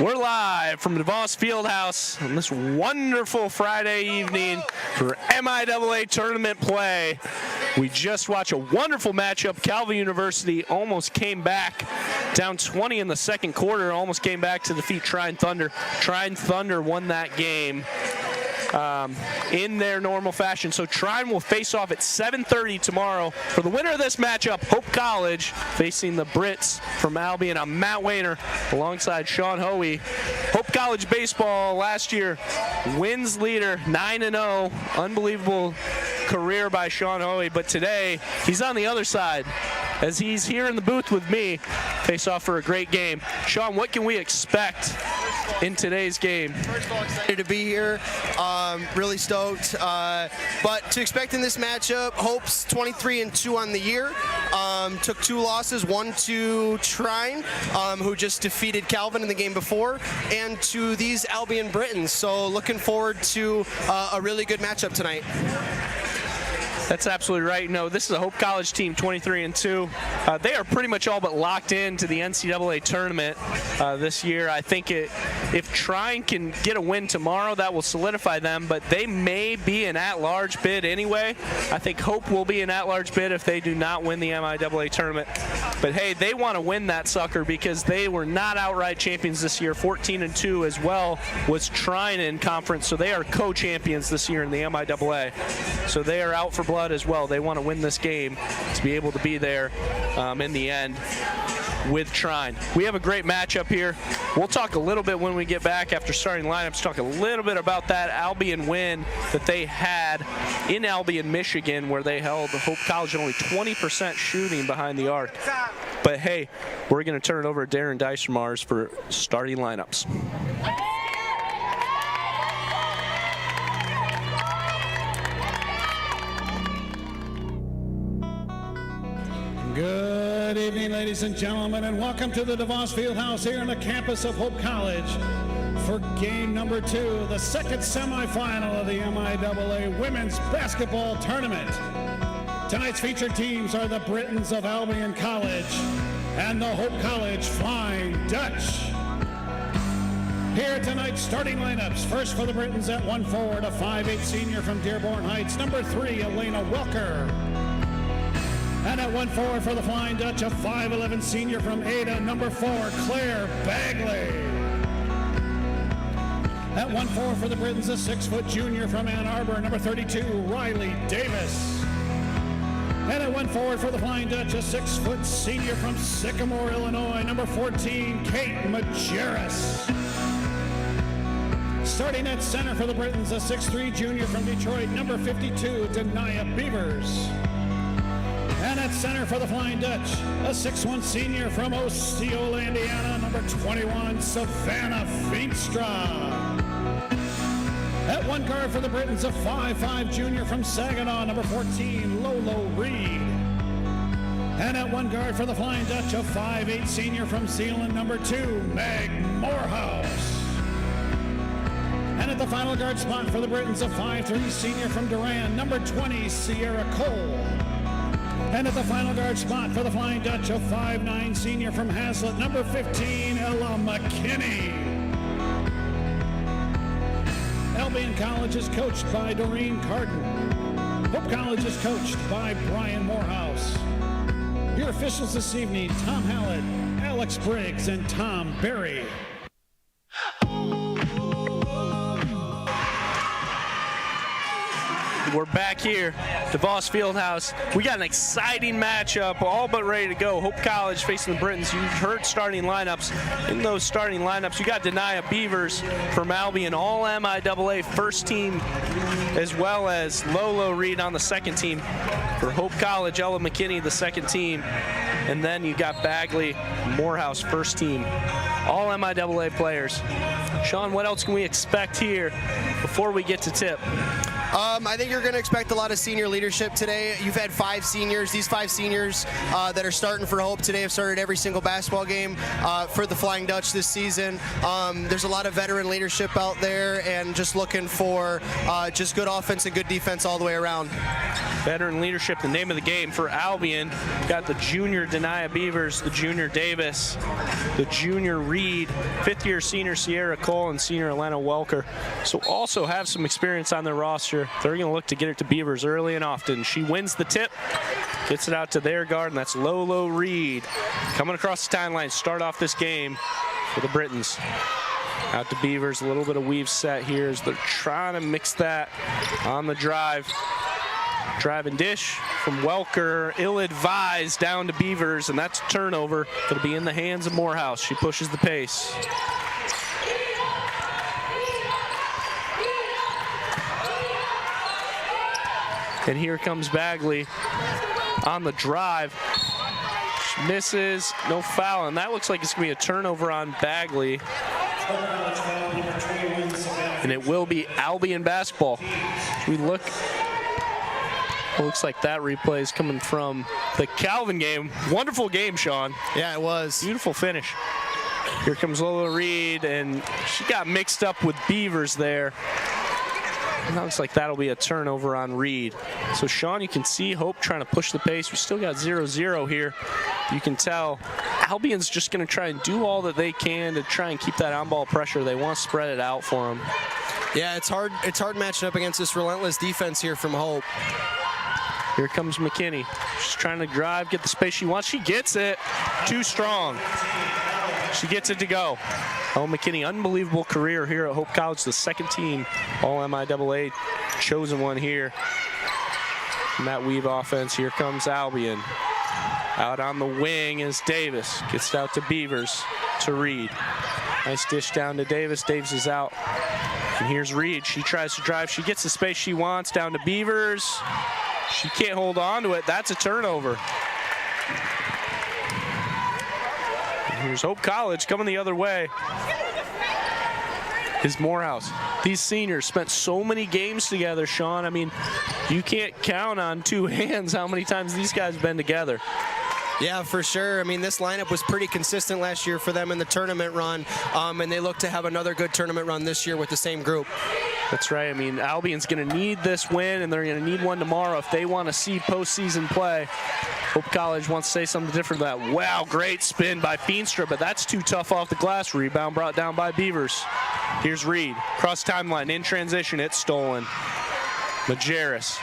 We're live from DeVos Fieldhouse on this wonderful Friday evening for MIAA tournament play. We just watched a wonderful matchup. Calvin University almost came back down 20 in the second quarter, almost came back to defeat Trine Thunder. Trine Thunder won that game in their normal fashion. So Trine will face off at 7:30 tomorrow. For the winner of this matchup, Hope College facing the Brits from Albion. I'm Matt Wayner alongside Sean Hoey. Hope College baseball last year wins leader 9-0. Unbelievable career by Sean Hoey, but today he's on the other side as he's here in the booth with me. Face off for a great game. Sean, what can we expect in today's game? First of all, excited to be here. Really stoked. But to expect in this matchup, Hope's 23-2 on the year. Took 2 losses, one to Trine, who just defeated Calvin in the game before, and to these Albion Britons. So looking forward to a really good matchup tonight. That's absolutely right. No, this is a Hope College team, 23-2. They are pretty much all but locked into the NCAA tournament this year. I think if Trine can get a win tomorrow, that will solidify them, but they may be an at-large bid anyway. I think Hope will be an at-large bid if they do not win the MIAA tournament. But hey, they want to win that sucker because they were not outright champions this year. 14-2 as well was Trine in conference, so they are co-champions this year in the MIAA. So they are out for blood as well. They want to win this game to be able to be there in the end with Trine. We have a great matchup here. We'll talk a little bit when we get back after starting lineups, talk a little bit about that Albion win that they had in Albion, Michigan, where they held Hope College at only 20% shooting behind the arc. But hey, we're going to turn it over to Darren Dice for starting lineups. Good evening, ladies and gentlemen, and welcome to the DeVos Fieldhouse here on the campus of Hope College for game number 2, the second semifinal of the MIAA Women's Basketball Tournament. Tonight's featured teams are the Britons of Albion College and the Hope College Flying Dutch. Here tonight, starting lineups. First for the Britons at 1 forward, a 5'8" senior from Dearborn Heights, number 3, Elena Welker. And at 1 forward for the Flying Dutch, a 5'11" senior from Ada, number 4, Claire Bagley. At 1 forward for the Britons, a 6-foot junior from Ann Arbor, number 32, Riley Davis. And at 1 forward for the Flying Dutch, a 6-foot senior from Sycamore, Illinois, number 14, Kate Majerus. Starting at center for the Britons, a 6'3" junior from Detroit, number 52, Denia Beavers. And at center for the Flying Dutch, a 6'1" senior from Osceola, Indiana, number 21, Savannah Feenstra. At 1 guard for the Britons, a 5'5" junior from Saginaw, number 14, Lolo Reed. And at 1 guard for the Flying Dutch, a 5'8" senior from Zeeland, number 2, Meg Morehouse. And at the final guard spot for the Britons, a 5'3" senior from Durand, number 20, Sierra Cole. And at the final guard spot for the Flying Dutch, a 5'9" senior from Hazlitt, number 15, Ella McKinney. Albion College is coached by Doreen Carden. Hope College is coached by Brian Morehouse. Your officials this evening, Tom Hallett, Alex Briggs, and Tom Berry. We're back here, DeVos Fieldhouse. We got an exciting matchup, all but ready to go. Hope College facing the Britons. You've heard starting lineups. In those starting lineups, you got Denia Beavers from Albion, all MIAA first team, as well as Lolo Reed on the second team. For Hope College, Ella McKinney, the second team. And then you got Bagley, Morehouse, first team. All MIAA players. Sean, what else can we expect here before we get to tip? I think you're going to expect a lot of senior leadership today. You've had 5 seniors. These 5 seniors that are starting for Hope today have started every single basketball game for the Flying Dutch this season. There's a lot of veteran leadership out there, and just looking for just good offense and good defense all the way around. Veteran leadership, the name of the game for Albion. Got the junior Denia Beavers, the junior Davis, the junior Reed, 5th-year senior Sierra Cole, and senior Elena Welker. So also have some experience on their roster. They're going to look to get it to Beavers early and often. She wins the tip, gets it out to their guard, and that's Lolo Reed. Coming across the timeline, start off this game for the Britons. Out to Beavers, a little bit of weave set here as they're trying to mix that on the drive. Drive and dish from Welker, ill-advised down to Beavers, and that's a turnover. It'll be in the hands of Morehouse. She pushes the pace. And here comes Bagley on the drive. She misses, no foul, and that looks like it's going to be a turnover on Bagley. And it will be Albion basketball. We look. It looks like that replay is coming from the Calvin game. Wonderful game, Sean. Yeah, it was. Beautiful finish. Here comes Lola Reed, and she got mixed up with Beavers there. And that looks like that'll be a turnover on Reed. So, Sean, you can see Hope trying to push the pace. We still got 0-0 here. You can tell Albion's just going to try and do all that they can to try and keep that on-ball pressure. They want to spread it out for them. Yeah, it's hard matching up against this relentless defense here from Hope. Here comes McKinney. She's trying to drive, get the space she wants. She gets it. Too strong. She gets it to go. Oh, McKinney, unbelievable career here at Hope College. The 2nd team All-MIAA chosen one here. From that weave offense, here comes Albion. Out on the wing is Davis. Gets it out to Beavers, to Reed. Nice dish down to Davis. Davis is out. And here's Reed. She tries to drive. She gets the space she wants down to Beavers. She can't hold on to it. That's a turnover. And here's Hope College coming the other way. Is Morehouse. These seniors spent so many games together, Sean. I mean, you can't count on 2 hands how many times these guys have been together. Yeah, for sure. I mean, this lineup was pretty consistent last year for them in the tournament run, and they look to have another good tournament run this year with the same group. That's right. I mean, Albion's going to need this win, and they're going to need one tomorrow if they want to see postseason play. Hope College wants to say something different than that. Wow, great spin by Feenstra, but that's too tough off the glass. Rebound brought down by Beavers. Here's Reed. Cross timeline, in transition, it's stolen. Majerus.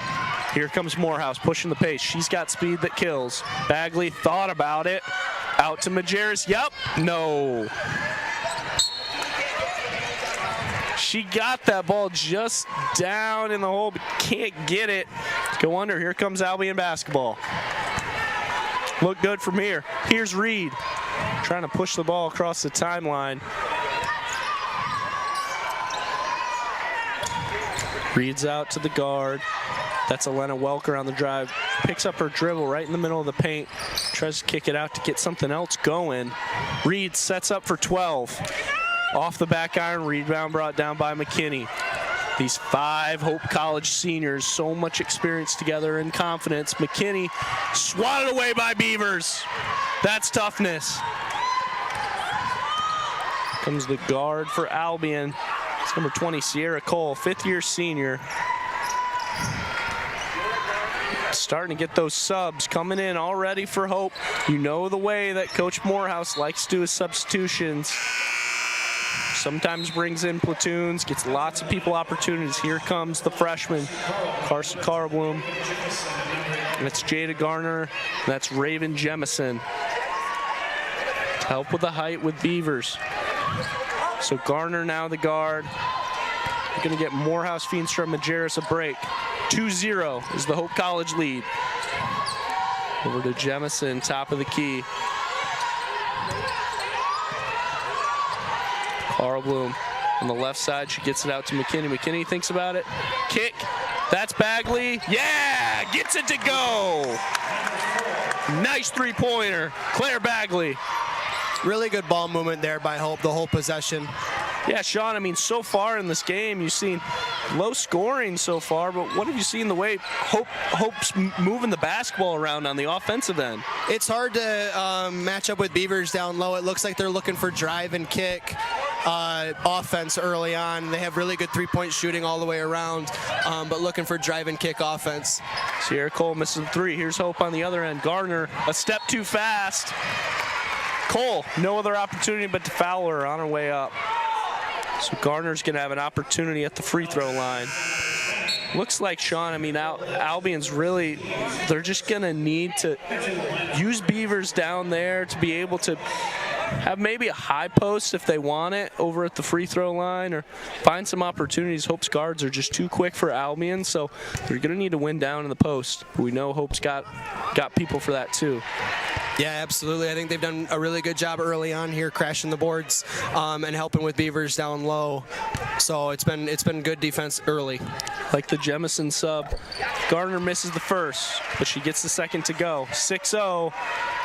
Here comes Morehouse pushing the pace. She's got speed that kills. Bagley thought about it. Out to Majerus. Yep. No. She got that ball just down in the hole, but can't get it. Go under. Here comes Albion basketball. Look good from here. Here's Reed trying to push the ball across the timeline. Reed's out to the guard. That's Elena Welker on the drive. Picks up her dribble right in the middle of the paint. Tries to kick it out to get something else going. Reed sets up for 12. Off the back iron, rebound brought down by McKinney. These 5 Hope College seniors, so much experience together and confidence. McKinney swatted away by Beavers. That's toughness. Comes the guard for Albion. It's number 20, Sierra Cole, 5th-year senior. Starting to get those subs coming in already for Hope. You know the way that Coach Morehouse likes to do his substitutions. Sometimes brings in platoons, gets lots of people opportunities. Here comes the freshman, Carson Carlbloom. And it's Jada Garner. And that's Raven Jemison. Help with the height with Beavers. So Garner now the guard. You're going to get Morehouse, Feenstra, Majerus a break. 2-0 is the Hope College lead. Over to Jemison, top of the key. Carlbloom on the left side. She gets it out to McKinney. McKinney thinks about it. Kick. That's Bagley. Yeah! Gets it to go! Nice three-pointer. Claire Bagley. Really good ball movement there by Hope, the whole possession. Yeah, Sean, I mean, so far in this game, you've seen low scoring so far, but what have you seen the way Hope's moving the basketball around on the offensive end? It's hard to match up with Beavers down low. It looks like they're looking for drive and kick offense early on. They have really good three-point shooting all the way around, but looking for drive and kick offense. Sierra Cole misses the three. Here's Hope on the other end. Gardner, a step too fast. Cole, no other opportunity but to foul her on her way up. So Gardner's going to have an opportunity at the free throw line. Looks like, Sean, I mean, Albion's really, they're just going to need to use Beavers down there to be able to have maybe a high post if they want it over at the free throw line, or find some opportunities. Hope's guards are just too quick for Albion, so they're going to need to win down in the post. We know Hope's got people for that too. Yeah, absolutely. I think they've done a really good job early on here, crashing the boards and helping with Beavers down low. So it's been good defense early. Like the Jemison sub. Gardner misses the first, but she gets the second to go. 6-0.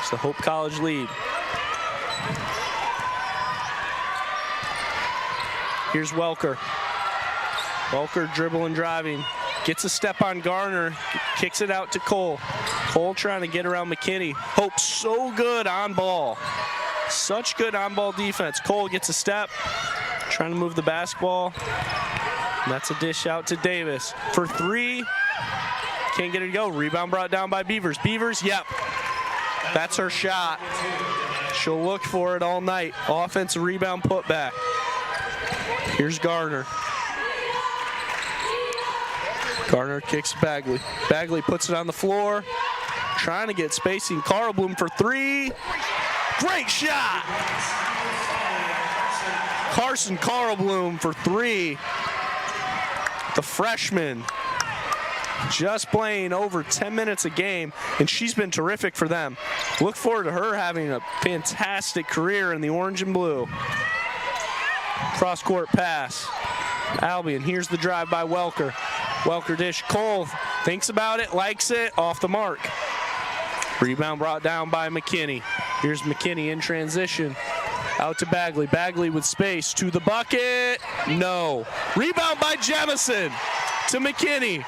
It's the Hope College lead. Here's Welker. Welker dribbling, driving. Gets a step on Garner, kicks it out to Cole. Cole trying to get around McKinney. Hope so good on ball. Such good on ball defense. Cole gets a step, trying to move the basketball. And that's a dish out to Davis. For three, can't get it to go. Rebound brought down by Beavers. Beavers, yep. That's her shot. She'll look for it all night. Offensive rebound putback. Here's Garner. Garner kicks Bagley. Bagley puts it on the floor, trying to get spacing. Carl Bloom for three. Great shot! Carson Carl Bloom for three. The freshman just playing over 10 minutes a game, and she's been terrific for them. Look forward to her having a fantastic career in the orange and blue. Cross-court pass. Albion, here's the drive by Welker. Welker dish. Cole thinks about it, likes it, off the mark. Rebound brought down by McKinney. Here's McKinney in transition. Out to Bagley. Bagley with space to the bucket. No. Rebound by Jemison to McKinney.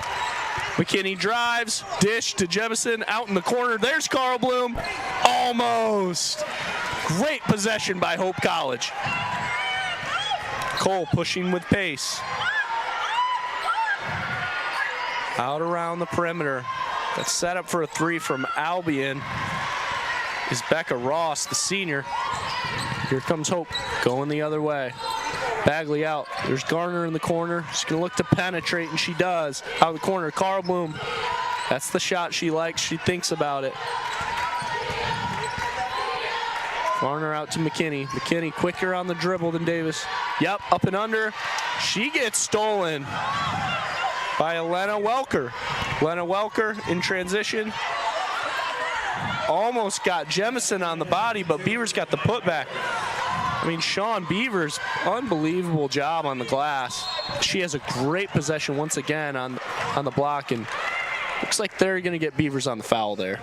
McKinney drives. Dish to Jemison. Out in the corner. There's Carl Bloom. Almost. Great possession by Hope College. Cole pushing with pace. Out around the perimeter. That's set up for a three from Albion is Becca Ross, the senior. Here comes Hope going the other way. Bagley out. There's Garner in the corner. She's going to look to penetrate, and she does. Out of the corner, Carl Bloom. That's the shot she likes. She thinks about it. Garner out to McKinney. McKinney quicker on the dribble than Davis. Yep, up and under. She gets stolen by Elena Welker. Elena Welker in transition. Almost got Jemison on the body, but Beavers got the putback. I mean, Sean Beavers, unbelievable job on the glass. She has a great possession once again on the block, and looks like they're going to get Beavers on the foul there.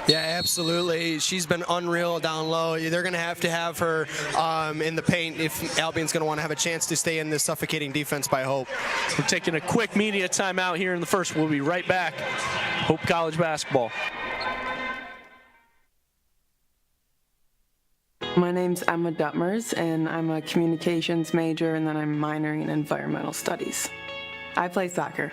Yeah, absolutely. She's been unreal down low. They're going to have her in the paint if Albion's going to want to have a chance to stay in this suffocating defense by Hope. We're taking a quick media timeout here in the first. We'll be right back. Hope College basketball. My name's Emma Duttmers, and I'm a communications major, and then I'm minoring in environmental studies. I play soccer.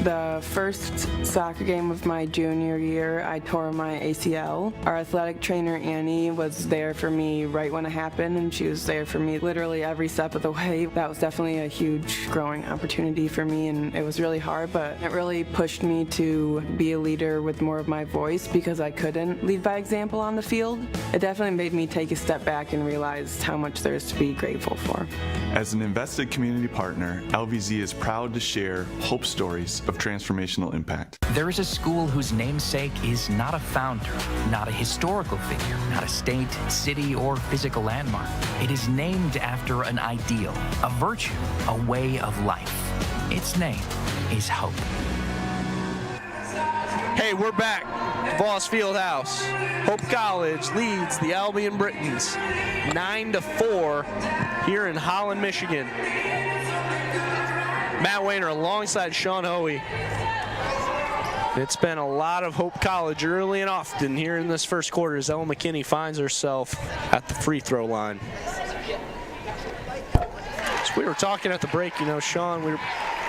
The first soccer game of my junior year, I tore my ACL. Our athletic trainer, Annie, was there for me right when it happened, and she was there for me literally every step of the way. That was definitely a huge growing opportunity for me, and it was really hard, but it really pushed me to be a leader with more of my voice because I couldn't lead by example on the field. It definitely made me take a step back and realize how much there is to be grateful for. As an invested community partner, LVZ is proud to share Hope stories of transformational impact. There is a school whose namesake is not a founder, not a historical figure, not a state, city, or physical landmark. It is named after an ideal, a virtue, a way of life. Its name is Hope. Hey, we're back. Voss Fieldhouse. Hope College leads the Albion Britons 9-4 here in Holland, Michigan. Matt Wayner alongside Sean Hoey. It's been a lot of Hope College early and often here in this first quarter as Ella McKinney finds herself at the free throw line. So we were talking at the break, you know, Sean, we were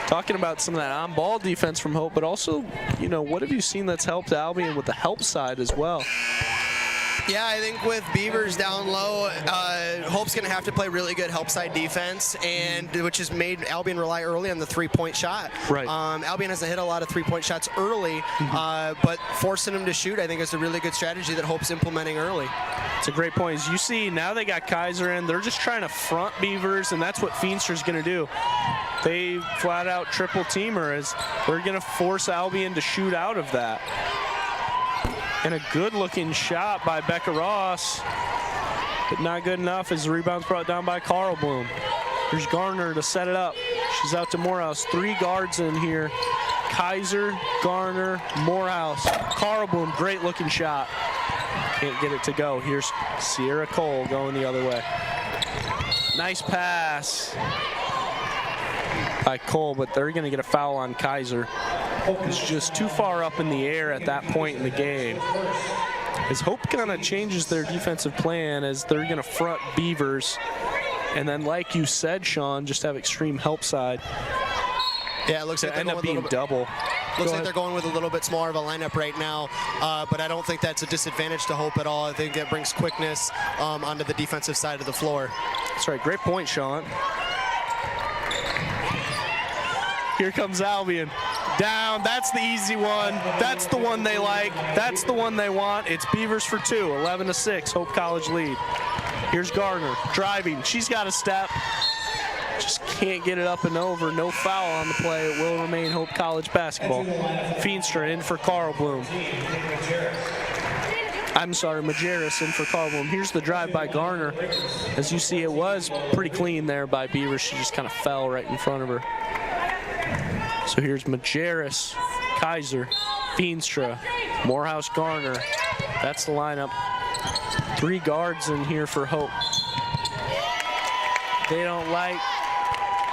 talking about some of that on-ball defense from Hope, but also, you know, what have you seen that's helped Albion with the help side as well? Yeah, I think with Beavers down low, Hope's going to have to play really good help side defense, and which has made Albion rely early on the three-point shot. Right. Albion hasn't hit a lot of three-point shots early, but forcing them to shoot, I think, is a really good strategy that Hope's implementing early. It's a great point. As you see, now they got Kaiser in. They're just trying to front Beavers, and that's what Feenstra's going to do. They flat out triple team her as we're going to force Albion to shoot out of that. And a good-looking shot by Becca Ross, but not good enough as the rebound's brought down by Carl Bloom. Here's Garner to set it up. She's out to Morehouse. 3 guards in here. Kaiser, Garner, Morehouse. Carl Bloom, great-looking shot. Can't get it to go. Here's Sierra Cole going the other way. Nice pass by Cole, but they're going to get a foul on Kaiser. It's just too far up in the air at that point in the game. As Hope kind of changes their defensive plan as they're going to front Beavers. And then, like you said, Sean, just have extreme help side. Yeah, it looks like end up being double. Looks like they're going with a little bit smaller of a lineup right now, but I don't think that's a disadvantage to Hope at all. I think that brings quickness onto the defensive side of the floor. That's right. Great point, Sean. Here comes Albion. Down, that's the easy one. That's the one they like. That's the one they want. It's Beavers for 2, 11-6, Hope College lead. Here's Gardner driving. She's got a step. Just can't get it up and over. No foul on the play. It will remain Hope College basketball. Feenstra in for Carl Bloom. I'm sorry, Majerus in for Carl Bloom. Here's the drive by Garner. As you see, it was pretty clean there by Beavers. She just kind of fell right in front of her. So here's Majerus, Kaiser, Feenstra, Morehouse, Garner. That's the lineup. 3 guards in here for Hope. They don't like.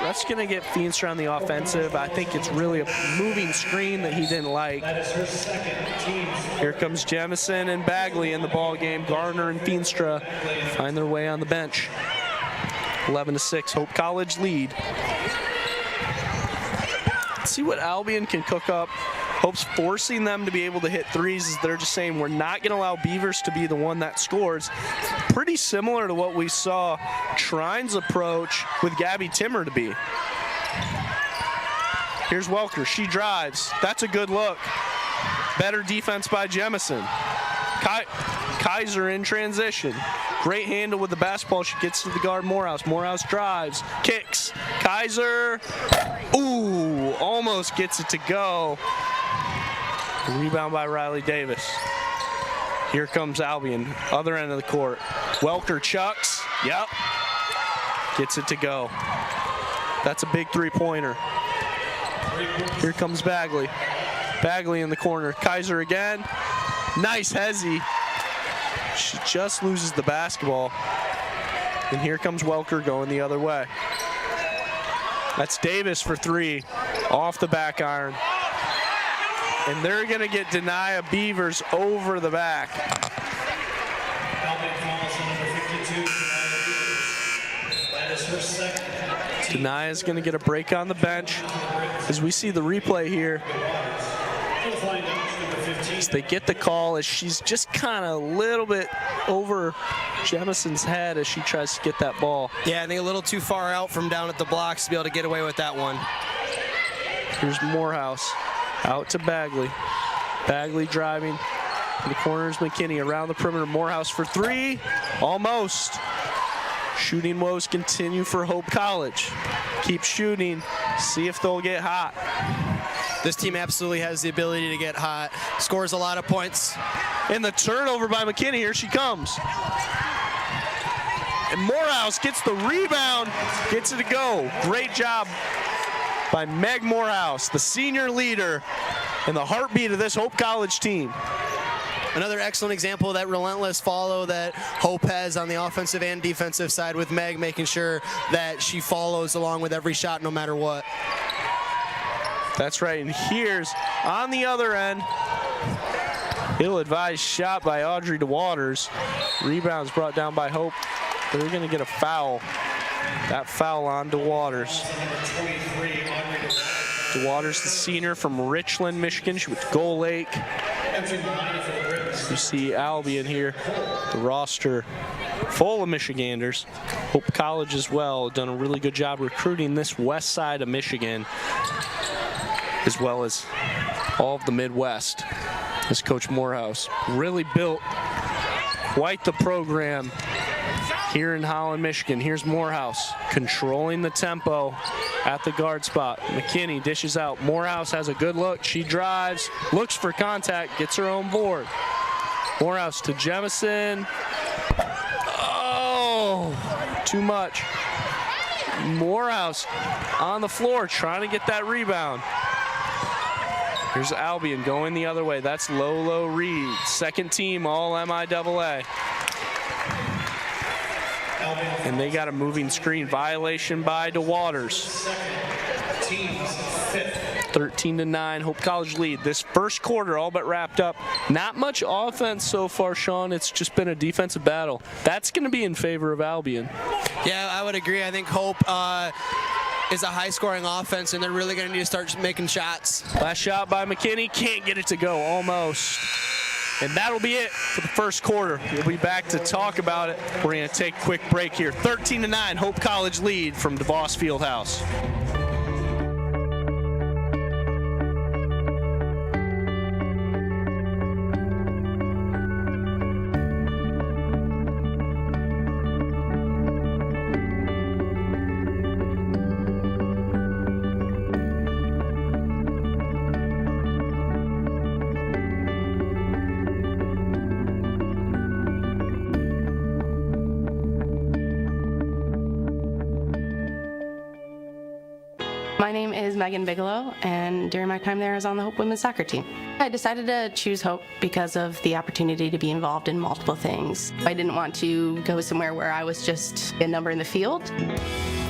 That's going to get Feenstra on the offensive. I think it's really a moving screen that he didn't like. Here comes Jemison and Bagley in the ball game. Garner and Feenstra find their way on the bench. 11-6, Hope College lead. See what Albion can cook up. Hope's forcing them to be able to hit threes as they're just saying we're not going to allow Beavers to be the one that scores. Pretty similar to what we saw Trine's approach with Gabby Timmer to be. Here's Welker. She drives. That's a good look. Better defense by Jemison. Kaiser in transition. Great handle with the basketball. She gets to the guard, Morehouse. Morehouse drives, kicks. Kaiser, ooh, almost gets it to go. Rebound by Riley Davis. Here comes Albion, other end of the court. Welker chucks, yep. Gets it to go. That's a big 3-pointer. Here comes Bagley. Bagley in the corner. Kaiser again. Nice hezzy. She just loses the basketball. And here comes Welker going the other way. That's Davis for 3, off the back iron. And they're going to get Denia Beavers over the back. Denia's going to get a break on the bench. As we see the replay here, as they get the call, as she's just kind of a little bit over Jemison's head as she tries to get that ball. Yeah, I think a little too far out from down at the blocks to be able to get away with that one. Here's Morehouse, out to Bagley. Bagley driving. In the corners, McKinney around the perimeter. Morehouse for 3, almost. Shooting woes continue for Hope College. Keep shooting, see if they'll get hot. This team absolutely has the ability to get hot. Scores a lot of points. And the turnover by McKinney, here she comes. And Morehouse gets the rebound, gets it to go. Great job by Meg Morehouse, the senior leader and the heartbeat of this Hope College team. Another excellent example of that relentless follow that Hope has on the offensive and defensive side, with Meg making sure that she follows along with every shot no matter what. That's right, and here's on the other end, ill-advised shot by Audrey DeWaters. Rebounds brought down by Hope. They're going to get a foul. That foul on DeWaters. DeWaters, the senior from Richland, Michigan. She went to Gull Lake. You see Albion here, the roster full of Michiganders. Hope College as well, done a really good job recruiting this west side of Michigan, as well as all of the Midwest. This Coach Morehouse really built quite the program here in Holland, Michigan. Here's Morehouse controlling the tempo at the guard spot. McKinney dishes out. Morehouse has a good look. She drives, looks for contact, gets her own board. Morehouse to Jemison. Oh, too much. Morehouse on the floor trying to get that rebound. Here's Albion going the other way. That's Lolo Reed, second team all MIAA. And they got a moving screen violation by DeWaters. 13-9, Hope College lead. This first quarter all but wrapped up. Not much offense so far, Sean. It's just been a defensive battle. That's going to be in favor of Albion. Yeah, I would agree. I think Hope is a high-scoring offense, and they're really going to need to start making shots. Last shot by McKinney. Can't get it to go, almost. And that'll be it for the first quarter. We'll be back to talk about it. We're going to take a quick break here. 13-9, Hope College lead from DeVos Fieldhouse. My name is Megan Bigelow, and during my time there, I was on the Hope women's soccer team. I decided to choose Hope because of the opportunity to be involved in multiple things. I didn't want to go somewhere where I was just a number in the field.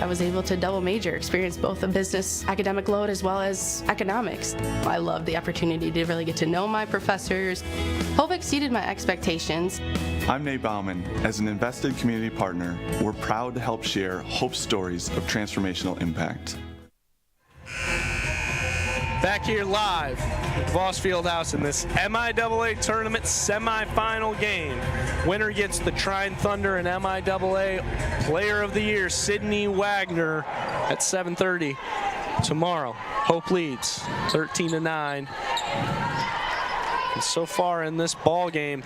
I was able to double major, experience both a business academic load as well as economics. I loved the opportunity to really get to know my professors. Hope exceeded my expectations. I'm Nate Bauman. As an invested community partner, we're proud to help share Hope's stories of transformational impact. Back here live at Voss Fieldhouse in this MIAA tournament semifinal game. Winner gets the Trine Thunder and MIAA Player of the Year, Sydney Wagner, at 7:30 tomorrow. Hope leads 13-9. And so far in this ball game,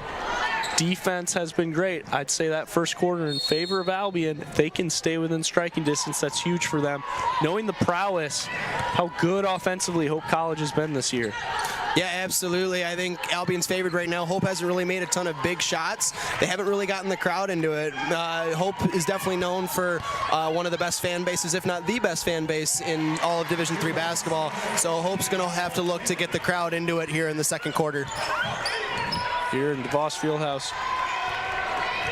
defense has been great. I'd say that first quarter in favor of Albion. If they can stay within striking distance, that's huge for them. Knowing the prowess, how good offensively Hope College has been this year. Yeah, absolutely. I think Albion's favored right now. Hope hasn't really made a ton of big shots. They haven't really gotten the crowd into it. Hope is definitely known for one of the best fan bases, if not the best fan base in all of Division III basketball. So Hope's going to have to look to get the crowd into it here in the second quarter. Here in DeVos Fieldhouse.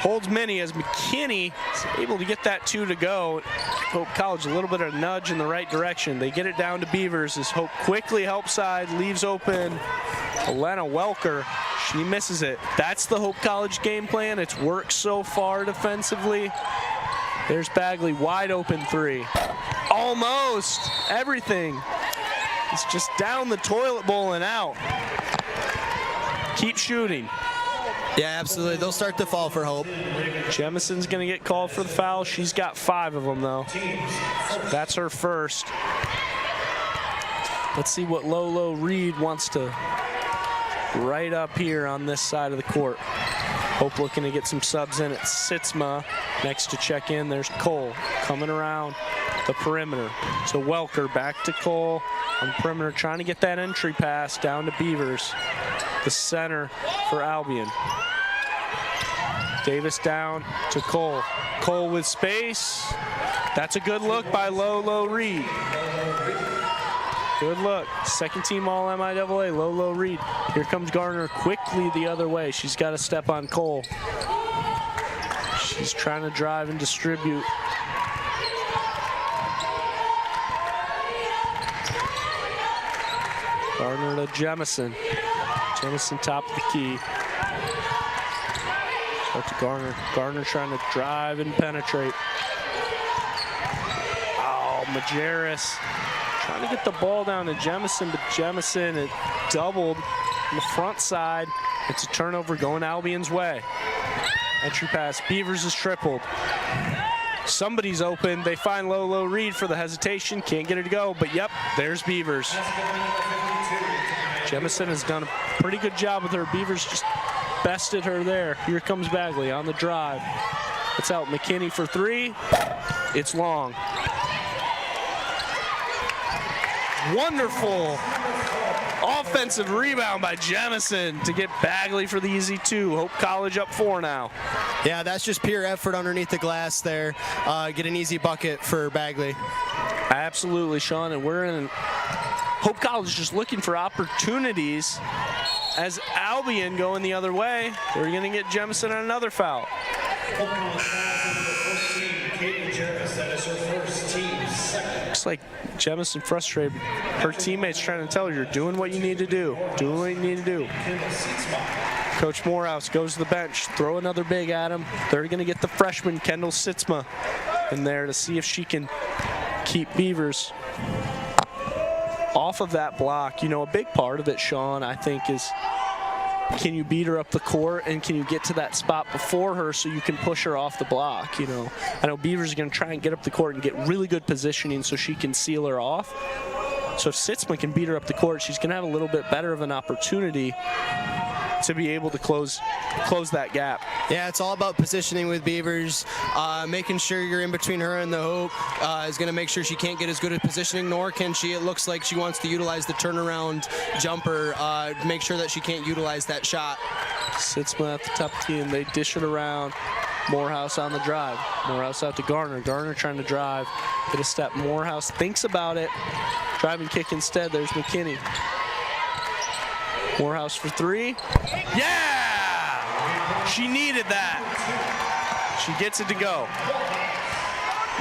Holds many as McKinney is able to get that two to go. Hope College a little bit of a nudge in the right direction. They get it down to Beavers as Hope quickly help side, leaves open Elena Welker. She misses it. That's the Hope College game plan. It's worked so far defensively. There's Bagley, wide open three. Almost everything. It's just down the toilet bowl and out. Keep shooting. Yeah, absolutely. They'll start to fall for Hope. Jemison's going to get called for the foul. She's got 5 of them, though. So that's her first. Let's see what Lolo Reed wants to right up here on this side of the court. Hope looking to get some subs in. It's Sitzma next to check in. There's Cole coming around the perimeter. So Welker back to Cole on the perimeter, trying to get that entry pass down to Beavers, the center for Albion. Davis down to Cole. Cole with space. That's a good look by Lolo Reed. Good look. Second team all MIAA, Lolo Reed. Here comes Garner quickly the other way. She's got to step on Cole. She's trying to drive and distribute. Garner to Jemison. Jemison top of the key. Out to Garner. Garner trying to drive and penetrate. Oh, Majerus trying to get the ball down to Jemison, but Jemison, it doubled on the front side. It's a turnover going Albion's way. Entry pass. Beavers is tripled. Somebody's open. They find Lolo Reed for the hesitation. Can't get her to go, but yep, there's Beavers. Jemison has done a pretty good job with her. Beavers just bested her there. Here comes Bagley on the drive. It's out. McKinney for three. It's long. Wonderful offensive rebound by Jemison to get Bagley for the easy two. Hope College up 4 now. Yeah, that's just pure effort underneath the glass there. Get an easy bucket for Bagley. Absolutely, Sean, and we're in Hope College just looking for opportunities. As Albion going the other way, we're going to get Jemison on another foul. Looks like Jemison frustrated. Her teammates trying to tell her, you're doing what you need to do. Doing what you need to do. Coach Morehouse goes to the bench. Throw another big at him. They're going to get the freshman, Kendall Sitzma, in there to see if she can keep Beavers off of that block. You know, a big part of it, Sean, I think, is can you beat her up the court and can you get to that spot before her so you can push her off the block? You know, I know Beavers are going to try and get up the court and get really good positioning so she can seal her off. So if Sitzma can beat her up the court, she's going to have a little bit better of an opportunity to be able to close that gap. Yeah, it's all about positioning with Beavers. Making sure you're in between her and the Hope is going to make sure she can't get as good at positioning, nor can she. It looks like she wants to utilize the turnaround jumper, make sure that she can't utilize that shot. Sitzma at the top key, and they dish it around. Morehouse on the drive. Morehouse out to Garner. Garner trying to drive. Get a step. Morehouse thinks about it. Drive and kick instead. There's McKinney. Morehouse for three. Yeah! She needed that. She gets it to go.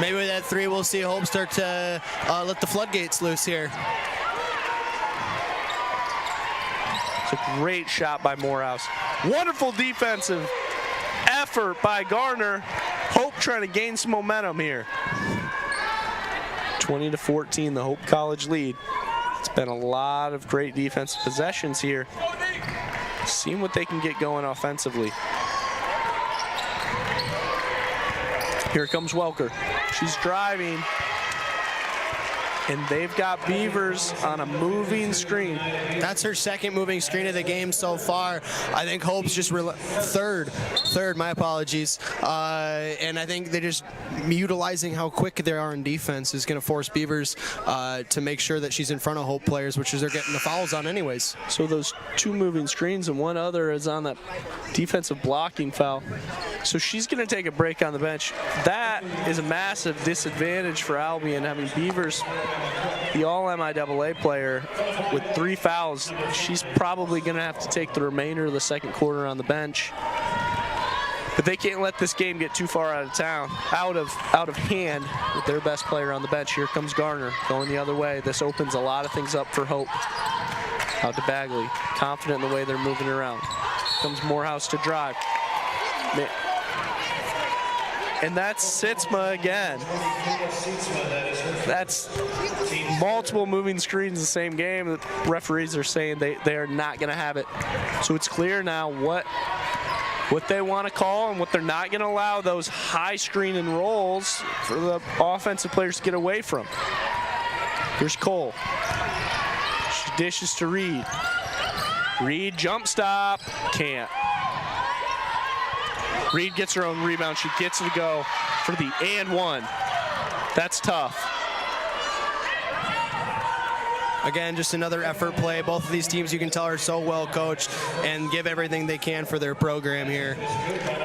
Maybe with that three, we'll see Hope start to let the floodgates loose here. It's a great shot by Morehouse. Wonderful defensive effort by Garner. Hope trying to gain some momentum here. 20-14, the Hope College lead. It's been a lot of great defensive possessions here. Seeing what they can get going offensively. Here comes Welker. She's driving. And they've got Beavers on a moving screen. That's her second moving screen of the game so far. I think Hope's just third, my apologies. And I think they're just utilizing how quick they are in defense is going to force Beavers to make sure that she's in front of Hope players, which is they're getting the fouls on anyways. So those two moving screens and one other is on that defensive blocking foul. So she's going to take a break on the bench. That is a massive disadvantage for Albion, having Beavers, the all-MIAA player, with 3 fouls. She's probably going to have to take the remainder of the second quarter on the bench. But they can't let this game get too far out of hand with their best player on the bench. Here comes Garner going the other way. This opens a lot of things up for Hope. Out to Bagley, confident in the way they're moving around. Comes Morehouse to drive. And that's Sitzma again. That's multiple moving screens the same game. The referees are saying they are not going to have it. So it's clear now what they want to call and what they're not going to allow those high screen and rolls for the offensive players to get away from. Here's Cole. She dishes to Reed. Reed jump stop. Can't. Reed gets her own rebound. She gets it to go for the and one. That's tough. again, just another effort play. Both of these teams, you can tell, are so well coached and give everything they can for their program here.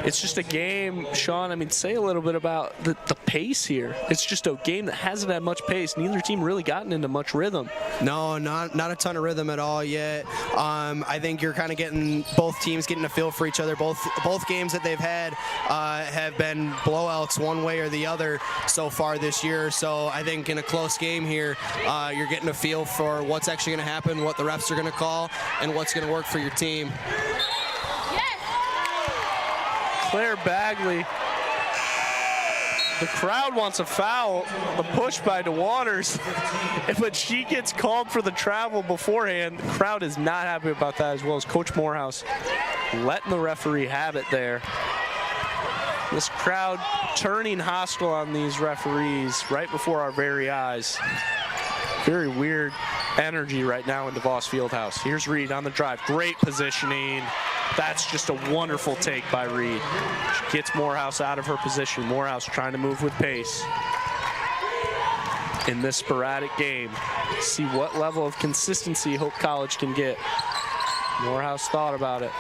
It's just a game, Sean, I mean, say a little bit about the pace here. It's just a game that hasn't had much pace. Neither team really gotten into much rhythm. No, not a ton of rhythm at all yet. I think you're kind of getting both teams getting a feel for each other. Both games that they've had have been blowouts one way or the other so far this year. So I think in a close game here, you're getting a feel for what's actually going to happen, what the refs are going to call, and what's going to work for your team. Claire Bagley. The crowd wants a foul, a push by DeWaters, but she gets called for the travel beforehand. The crowd is not happy about that, as well as Coach Morehouse letting the referee have it there. This crowd turning hostile on these referees right before our very eyes. Very weird energy right now in DeVos Fieldhouse. Here's Reed on the drive. Great positioning. That's just a wonderful take by Reed. She gets Morehouse out of her position. Morehouse trying to move with pace. In this sporadic game, see what level of consistency Hope College can get. Morehouse thought about it.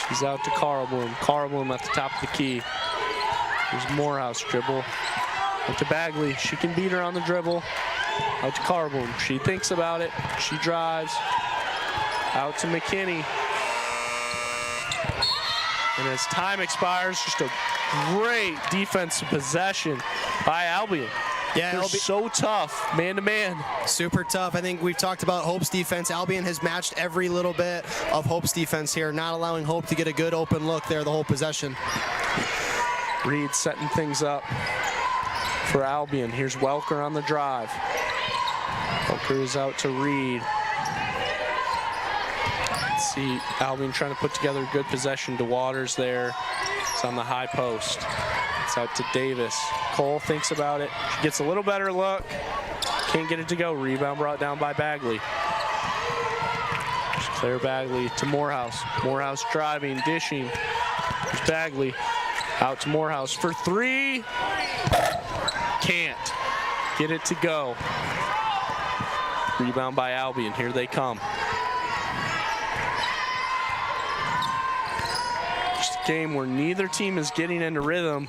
She's out to Carlbloom. Carlbloom at the top of the key. Here's Morehouse dribble. Out to Bagley. She can beat her on the dribble. Out to Carlbloom. She thinks about it. She drives. Out to McKinney. And as time expires, just a great defensive possession by Albion. Yeah, they're so tough, man-to-man. Super tough. I think we've talked about Hope's defense. Albion has matched every little bit of Hope's defense here, not allowing Hope to get a good open look there the whole possession. Reed setting things up for Albion. Here's Welker on the drive. Welker is out to Reed. Let's see Albion trying to put together a good possession. DeWaters there. It's on the high post. It's out to Davis. Cole thinks about it. She gets a little better look. Can't get it to go. Rebound brought down by Bagley. Claire Bagley to Morehouse. Morehouse driving, dishing. There's Bagley. Out to Morehouse for three. Can't get it to go. Rebound by Albion. Here they come. Just a game where neither team is getting into rhythm.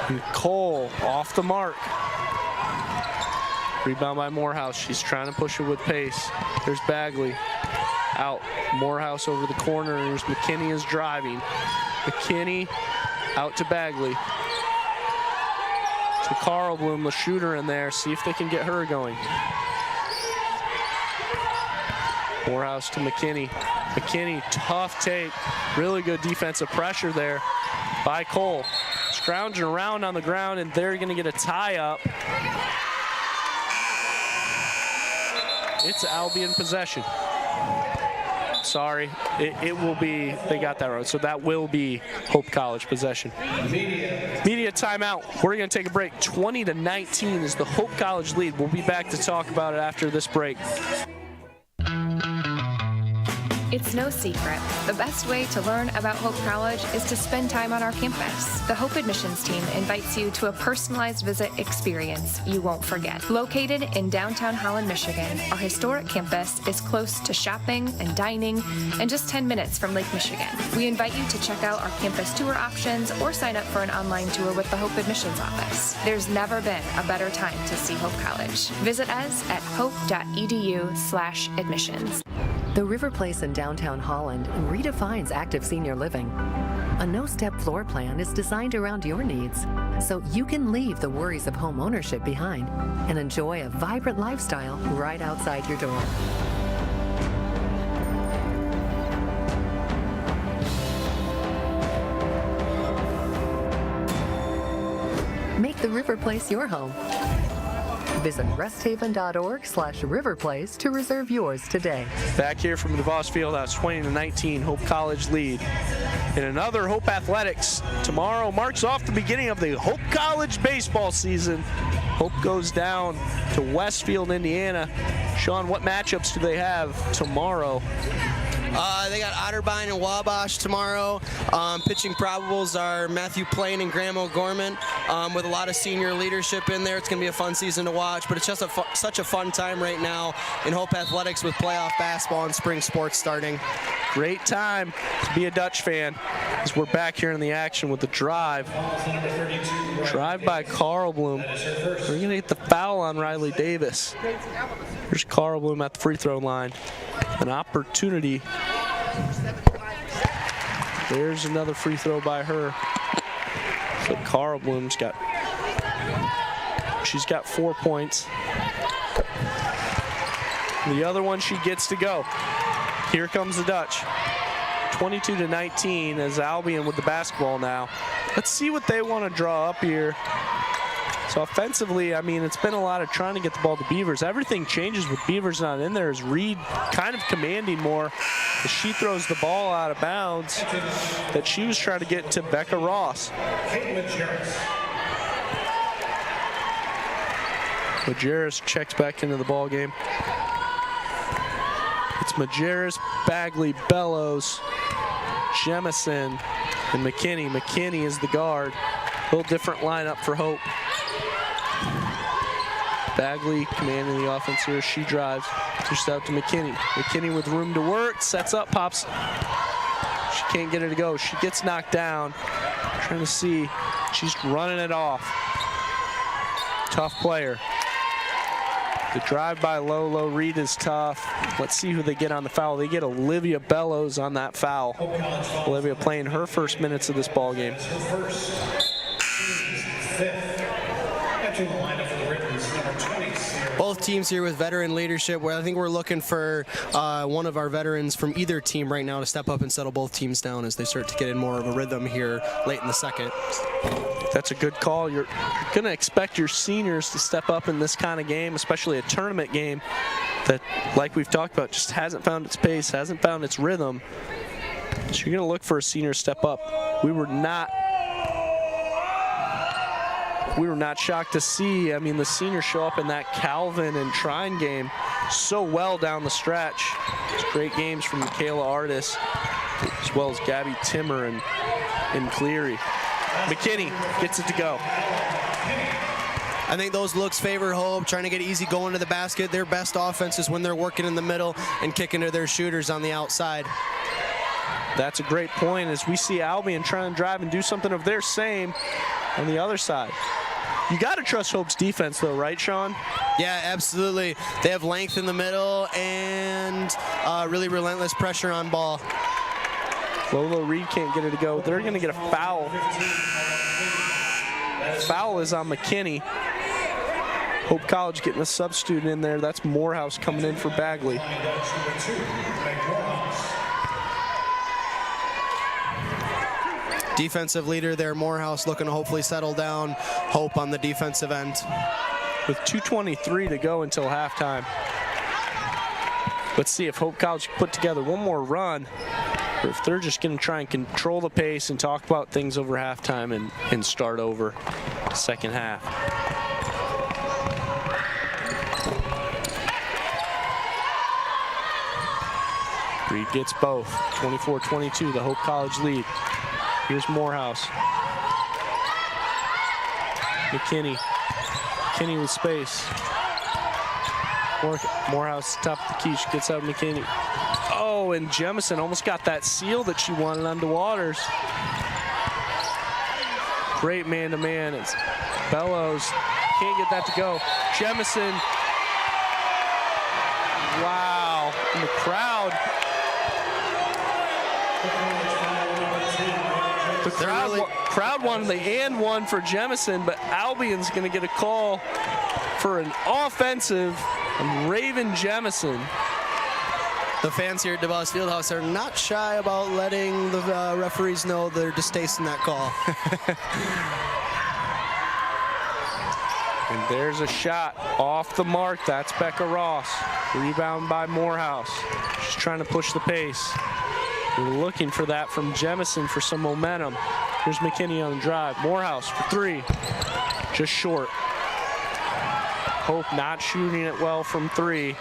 And Cole off the mark. Rebound by Morehouse. She's trying to push it with pace. There's Bagley. Out. Morehouse over the corner. There's McKinney is driving. McKinney out to Bagley. To Carlbloom, the shooter in there. See if they can get her going. Morehouse to McKinney. McKinney, tough take. Really good defensive pressure there by Cole. Scrounging around on the ground, and they're going to get a tie-up. It's Albion possession. Sorry, it will be, they got that right. So that will be Hope College possession. Media timeout. We're going to take a break. 20-19 is the Hope College lead. We'll be back to talk about it after this break. It's no secret. The best way to learn about Hope College is to spend time on our campus. The Hope admissions team invites you to a personalized visit experience you won't forget. Located in downtown Holland, Michigan, our historic campus is close to shopping and dining and just 10 minutes from Lake Michigan. We invite you to check out our campus tour options or sign up for an online tour with the Hope admissions office. There's never been a better time to see Hope College. Visit us at hope.edu/admissions. The River Place in downtown Holland redefines active senior living. A no-step floor plan is designed around your needs, so you can leave the worries of home ownership behind and enjoy a vibrant lifestyle right outside your door. Make the River Place your home. Visit resthaven.org/riverplace to reserve yours today. Back here from the DeVos Fieldhouse, 20-19, Hope College lead. In another Hope Athletics, tomorrow marks off the beginning of the Hope College baseball season. Hope goes down to Westfield, Indiana. Sean, what matchups do they have tomorrow? They got Otterbein and Wabash tomorrow. Pitching probables are Matthew Plain and Graham O'Gorman, with a lot of senior leadership in there. It's going to be a fun season to watch, but it's just such a fun time right now in Hope Athletics with playoff basketball and spring sports starting. Great time to be a Dutch fan as we're back here in the action with the drive. Drive by Carl Bloom. We're going to get the foul on Riley Davis. Here's Carl Bloom at the free throw line. An opportunity. There's another free throw by her. So Carl Bloom's she's got 4 points. The other one she gets to go. Here comes the Dutch. 22-19 as Albion with the basketball now. Let's see what they want to draw up here. So offensively, I mean, it's been a lot of trying to get the ball to Beavers. Everything changes with Beavers not in there as Reed kind of commanding more as she throws the ball out of bounds that she was trying to get to Becca Ross. Majerus checks back into the ball game. It's Majerus, Bagley, Bellows, Jemison, and McKinney. McKinney is the guard. A little different lineup for Hope. Bagley commanding the offense here. She drives. Pushed out to McKinney. McKinney with room to work. Sets up, pops. She can't get it to go. She gets knocked down. Trying to see. She's running it off. Tough player. The drive by Lolo Reed is tough. Let's see who they get on the foul. They get Olivia Bellows on that foul. Olivia playing her first minutes of this ball game. Both teams here with veteran leadership. Where I think we're looking for one of our veterans from either team right now to step up and settle both teams down as they start to get in more of a rhythm here late in the second. That's a good call. You're going to expect your seniors to step up in this kind of game, especially a tournament game that, like we've talked about, just hasn't found its pace, hasn't found its rhythm. So you're going to look for a senior to step up. We were not shocked to see, I mean, the seniors show up in that Calvin and Trine game so well down the stretch. It's great games from Michaela Artis, as well as Gabby Timmer and Cleary. McKinney gets it to go. I think those looks favor Hope, trying to get easy going to the basket. Their best offense is when they're working in the middle and kicking to their shooters on the outside. That's a great point as we see Albion trying to drive and do something of their same on the other side. You got to trust Hope's defense though, right, Sean? Yeah, absolutely. They have length in the middle and really relentless pressure on ball. Lolo Reed can't get it to go. They're going to get a foul. Foul is on McKinney. Hope College getting a substitute in there. That's Morehouse coming in for Bagley. Defensive leader there, Morehouse, looking to hopefully settle down Hope on the defensive end. With 2:23 to go until halftime. Let's see if Hope College can put together one more run, or if they're just going to try and control the pace and talk about things over halftime and start over the second half. Reed gets both. 24-22, the Hope College lead. Here's Morehouse. McKinney. McKinney with space. Morehouse top of the key. She gets out McKinney. Oh, and Jemison almost got that seal that she wanted on DeWaters. Great man-to-man. It's Bellows. Can't get that to go. Jemison. Wow. And the crowd. The crowd wanted the and one for Jemison, but Albion's going to get a call for an offensive on Raven Jemison. The fans here at DeVos Fieldhouse are not shy about letting the referees know their distaste in that call. And there's a shot off the mark. That's Becca Ross. Rebound by Morehouse. She's trying to push the pace. We're looking for that from Jemison for some momentum. Here's McKinney on the drive. Morehouse for three. Just short. Hope not shooting it well from three.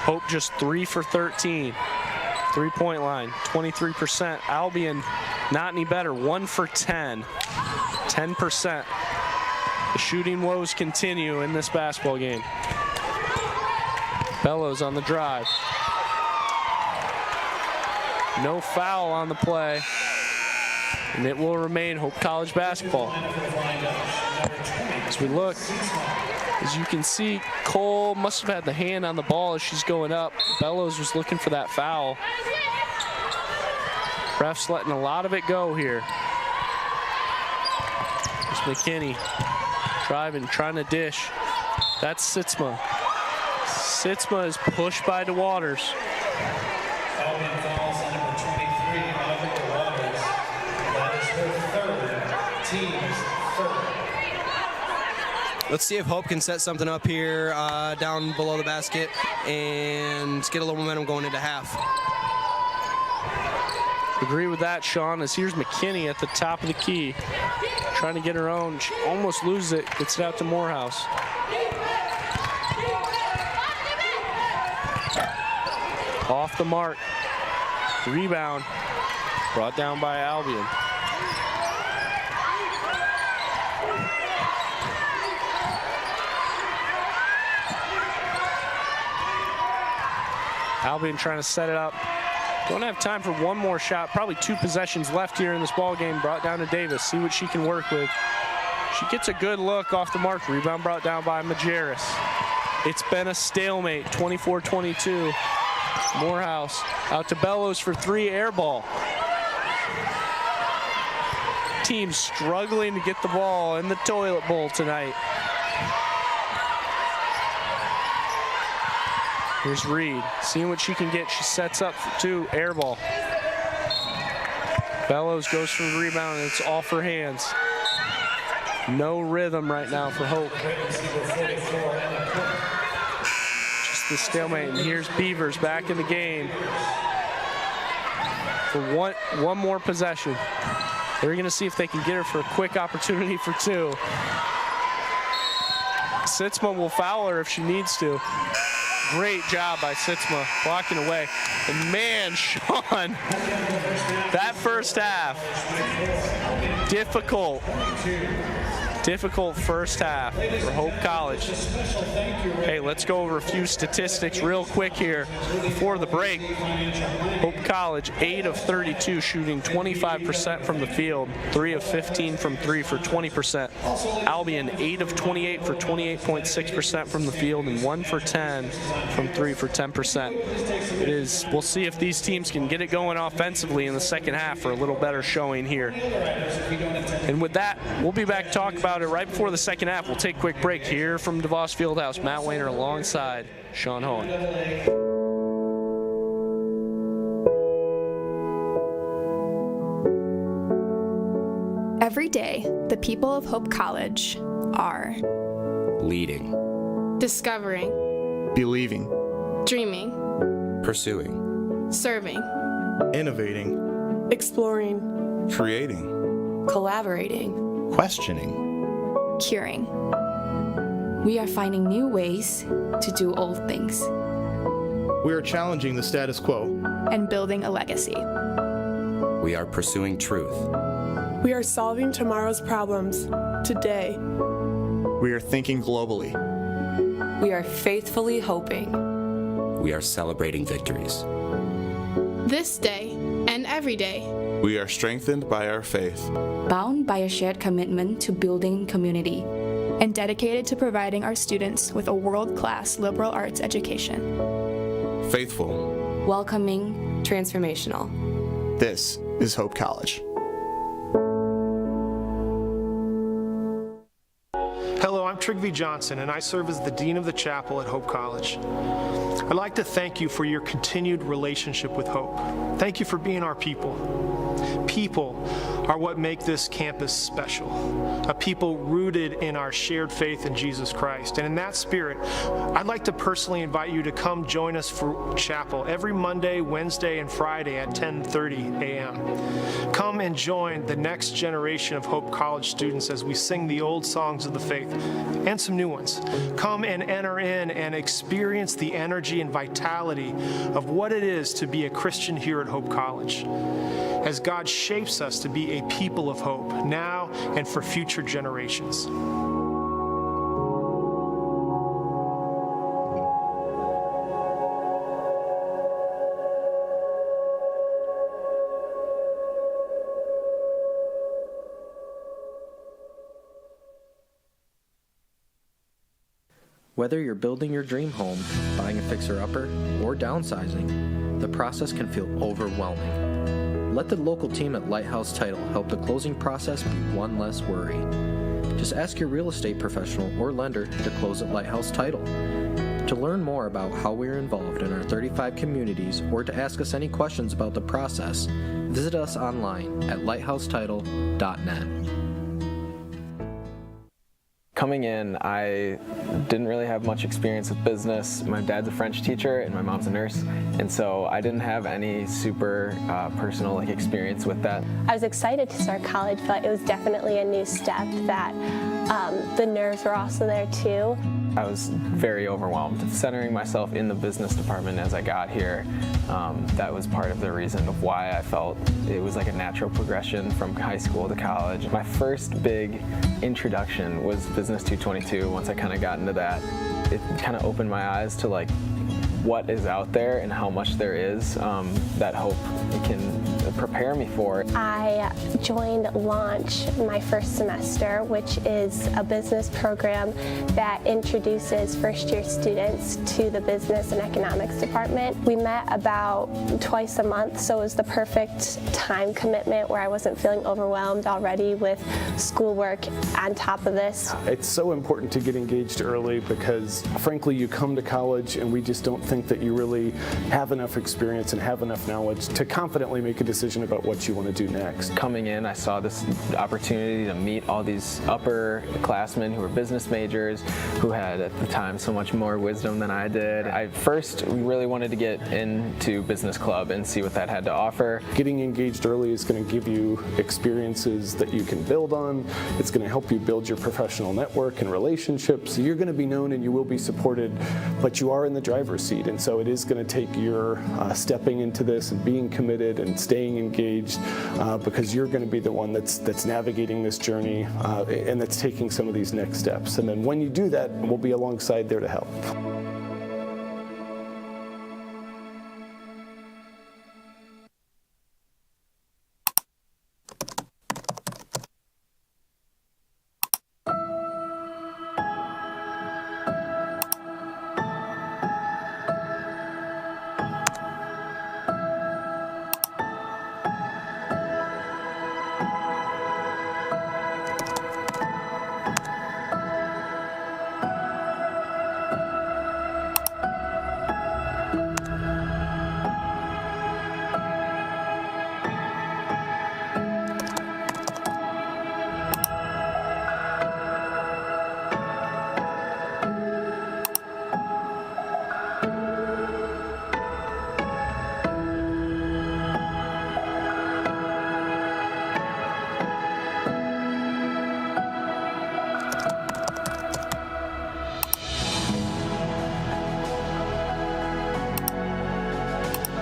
Hope just 3 for 13. 3-point line, 23%. Albion not any better, 1 for 10. 10%. The shooting woes continue in this basketball game. Bellows on the drive. No foul on the play. And it will remain Hope College basketball. As we look, as you can see, Cole must have had the hand on the ball as she's going up. Bellows was looking for that foul. Ref's letting a lot of it go here. There's McKinney driving, trying to dish. That's Sitzma. Sitzma is pushed by DeWaters. Albion fouls on number 23, Oliver DeWaters. That is her third, team's third. Let's see if Hope can set something up here down below the basket and get a little momentum going into half. Agree with that, Sean, as here's McKinney at the top of the key. Trying to get her own. She almost loses it. Gets it out to Morehouse. Off the mark. Rebound. Brought down by Albion. Albion trying to set it up. Don't have time for one more shot. Probably 2 possessions left here in this ball game. Brought down to Davis. See what she can work with. She gets a good look off the mark. Rebound brought down by Majerus. It's been a stalemate. 24-22. Morehouse out to Bellows for 3, air ball. Team struggling to get the ball in the toilet bowl tonight. Here's Reed, seeing what she can get. She sets up for 2, air ball. Bellows goes for the rebound, and it's off her hands. No rhythm right now for Hope. Just the stalemate, and here's Beavers back in the game for one more possession. They're gonna see if they can get her for a quick opportunity for 2. Sitzma will foul her if she needs to. Great job by Sitzma, blocking away. And man, Sean, that first half, difficult first half for Hope College. Hey, let's go over a few statistics real quick here before the break. Hope College, 8 of 32 shooting, 25% from the field, 3 of 15 from 3 for 20%. Albion, 8 of 28 for 28.6% from the field, and 1 for 10 from 3 for 10%. We'll see if these teams can get it going offensively in the second half for a little better showing here. And with that, we'll be back to talk about it right before the second half. We'll take a quick break here from DeVos Fieldhouse. Matt Wayner alongside Sean Hohen. Every day, the people of Hope College are leading, discovering, believing, dreaming, pursuing, serving, innovating, exploring, creating, collaborating, questioning, curing. We are finding new ways to do old things. We are challenging the status quo and building a legacy. We are pursuing truth. We are solving tomorrow's problems today. We are thinking globally. We are faithfully hoping. We are celebrating victories. This day and every day, We are strengthened by our faith, bound by a shared commitment to building community, and dedicated to providing our students with a world-class liberal arts education. faithful, Welcoming, transformational. This is Hope College. Hello, I'm Trigby Johnson, and I serve as the Dean of the Chapel at Hope College. I'd like to thank you for your continued relationship with Hope. Thank you for being our people. People are what make this campus special. A people rooted in our shared faith in Jesus Christ. And in that spirit, I'd like to personally invite you to come join us for chapel every Monday, Wednesday, and Friday at 10:30 a.m. Come and join the next generation of Hope College students as we sing the old songs of the faith and some new ones. Come and enter in and experience the energy and vitality of what it is to be a Christian here at Hope College, as God shapes us to be a people of hope now and for future generations. Whether you're building your dream home, buying a fixer-upper, or downsizing, the process can feel overwhelming. Let the local team at Lighthouse Title help the closing process be one less worry. Just ask your real estate professional or lender to close at Lighthouse Title. To learn more about how we are involved in our 35 communities or to ask us any questions about the process, visit us online at lighthousetitle.net. Coming in, I didn't really have much experience with business. My dad's a French teacher and my mom's a nurse, and so I didn't have any super personal experience with that. I was excited to start college, but it was definitely a new step that the nerves were also there too. I was very overwhelmed. Centering myself in the business department as I got here, that was part of the reason of why I felt it was like a natural progression from high school to college. My first big introduction was Business 222. Once I kind of got into that, it kind of opened my eyes to like what is out there and how much there is that hope can prepare me for. I joined Launch my first semester, which is a business program that introduces first-year students to the business and economics department. We met about twice a month, so it was the perfect time commitment where I wasn't feeling overwhelmed already with schoolwork on top of this. It's so important to get engaged early because, frankly, you come to college and we just don't think that you really have enough experience and have enough knowledge to confidently make a decision about what you want to do next. Coming in, I saw this opportunity to meet all these upperclassmen who were business majors who had at the time so much more wisdom than I did. I first really wanted to get into business club and see what that had to offer. Getting engaged early is going to give you experiences that you can build on. It's going to help you build your professional network and relationships. You're going to be known and you will be supported, but you are in the driver's seat, and so it is going to take your stepping into this and being committed and staying engaged because you're going to be the one that's navigating this journey and that's taking some of these next steps. And then when you do that, we'll be alongside there to help.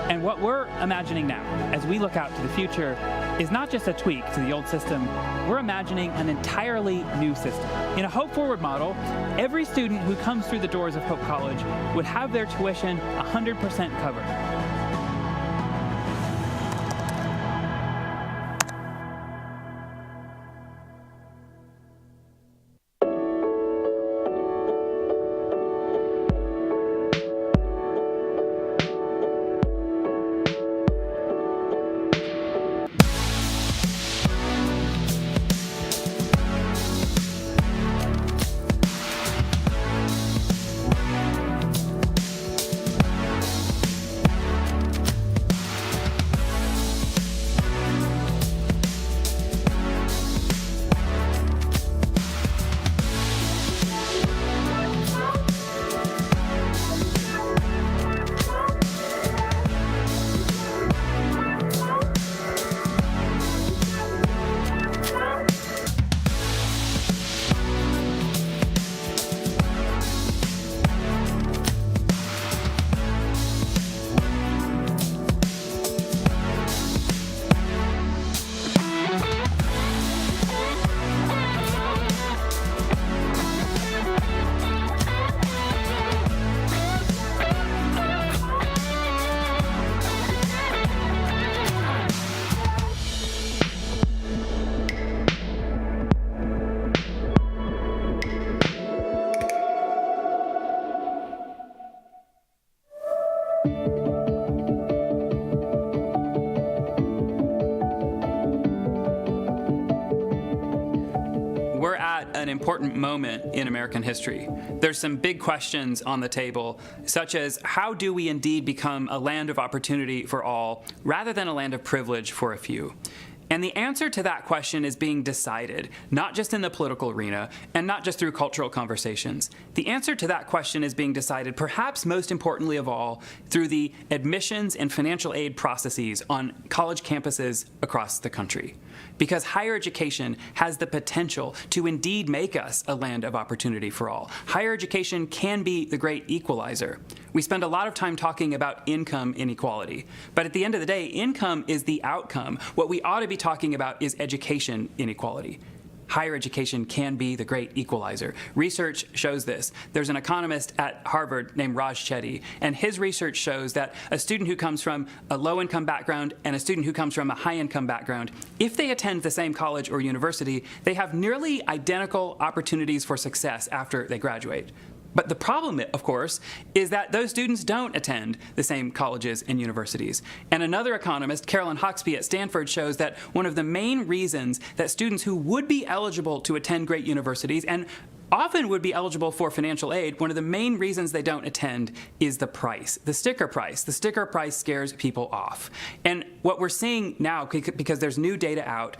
And what we're imagining now, as we look out to the future, is not just a tweak to the old system. We're imagining an entirely new system. In a Hope Forward model, every student who comes through the doors of Hope College would have their tuition 100% covered. an important moment in American history. There's some big questions on the table, such as how do we indeed become a land of opportunity for all, rather than a land of privilege for a few? And the answer to that question is being decided, not just in the political arena and not just through cultural conversations. The answer to that question is being decided, perhaps most importantly of all, through the admissions and financial aid processes on college campuses across the country. Because higher education has the potential to indeed make us a land of opportunity for all. Higher education can be the great equalizer. We spend a lot of time talking about income inequality, but at the end of the day, income is the outcome. What we ought to be talking about is education inequality. Higher education can be the great equalizer. Research shows this. There's an economist at Harvard named Raj Chetty, and his research shows that a student who comes from a low-income background and a student who comes from a high-income background, if they attend the same college or university, they have nearly identical opportunities for success after they graduate. But the problem, of course, is that those students don't attend the same colleges and universities. And another economist, Carolyn Hoxby at Stanford, shows that one of the main reasons that students who would be eligible to attend great universities and often would be eligible for financial aid, one of the main reasons they don't attend is the price, the sticker price. The sticker price scares people off. And what we're seeing now, because there's new data out,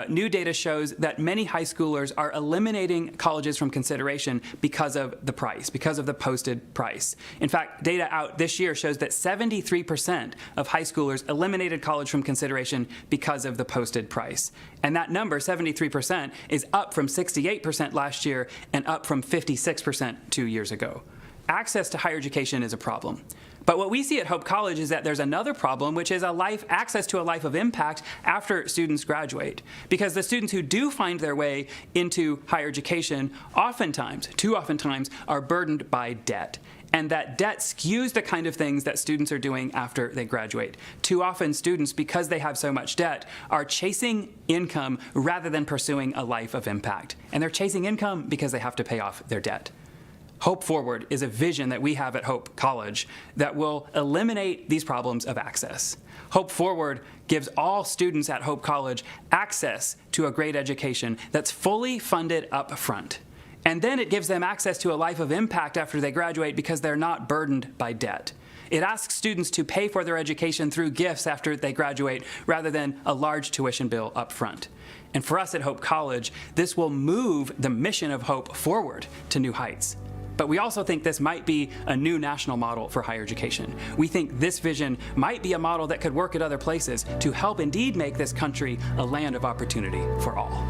new data shows that many high schoolers are eliminating colleges from consideration because of the price, because of the posted price. In fact, data out this year shows that 73% of high schoolers eliminated college from consideration because of the posted price. And that number, 73%, is up from 68% last year and up from 56% 2 years ago. Access to higher education is a problem. But what we see at Hope College is that there's another problem, which is access to a life of impact after students graduate. Because the students who do find their way into higher education oftentimes, too oftentimes, are burdened by debt. And that debt skews the kind of things that students are doing after they graduate. Too often students, because they have so much debt, are chasing income rather than pursuing a life of impact. And they're chasing income because they have to pay off their debt. Hope Forward is a vision that we have at Hope College that will eliminate these problems of access. Hope Forward gives all students at Hope College access to a great education that's fully funded up front. And then it gives them access to a life of impact after they graduate because they're not burdened by debt. It asks students to pay for their education through gifts after they graduate rather than a large tuition bill up front. And for us at Hope College, this will move the mission of Hope forward to new heights. But we also think this might be a new national model for higher education. We think this vision might be a model that could work at other places to help indeed make this country a land of opportunity for all.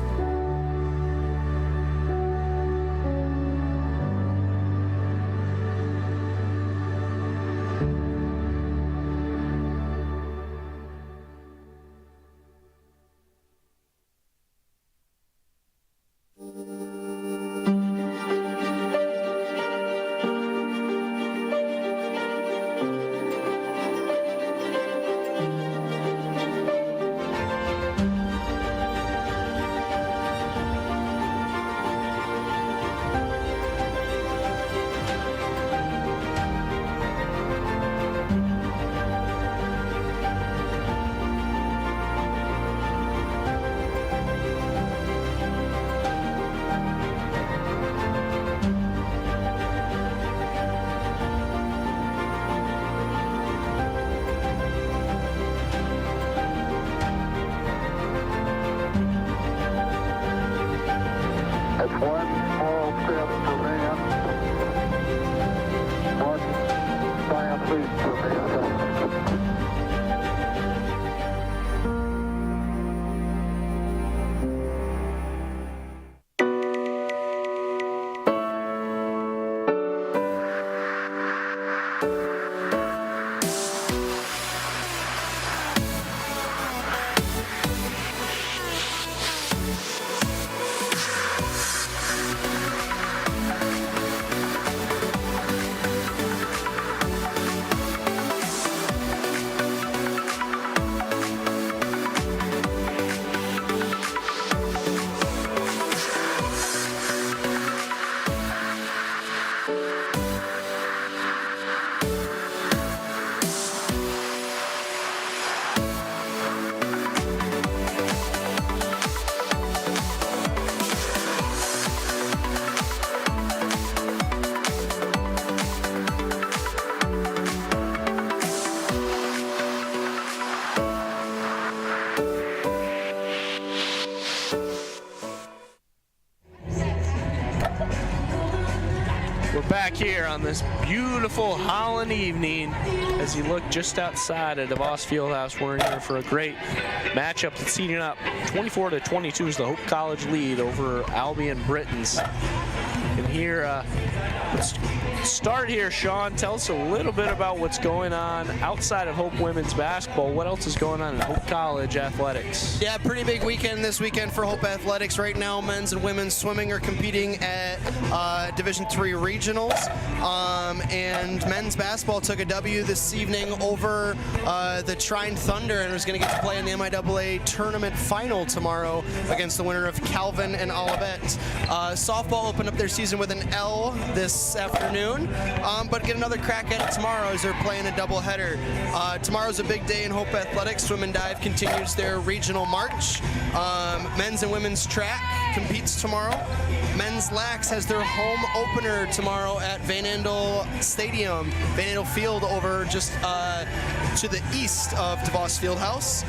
back here on this beautiful Holland evening as you look just outside of DeVos Fieldhouse. We're in here for a great matchup that's heating up. 24-22 is the Hope College lead over Albion Britons. And here, let's start here, Sean. Tell us a little bit about what's going on outside of Hope women's basketball. What else is going on in Hope College athletics? Yeah, pretty big weekend this weekend for Hope Athletics. Right now, men's and women's swimming are competing at Division III regionals. And men's basketball took a W this evening over the Trine Thunder and is going to get to play in the MIAA tournament final tomorrow against the winner of Calvin and Olivet. Softball opened up their season with an L this afternoon, but get another crack at it tomorrow as they're playing a doubleheader. Tomorrow's a big day in Hope Athletics. Swim and dive continues their regional march. Men's and women's track competes tomorrow. Men's lax has their home opener tomorrow at Van Andel Stadium, Van Andel Field over just to the east of DeVos Fieldhouse.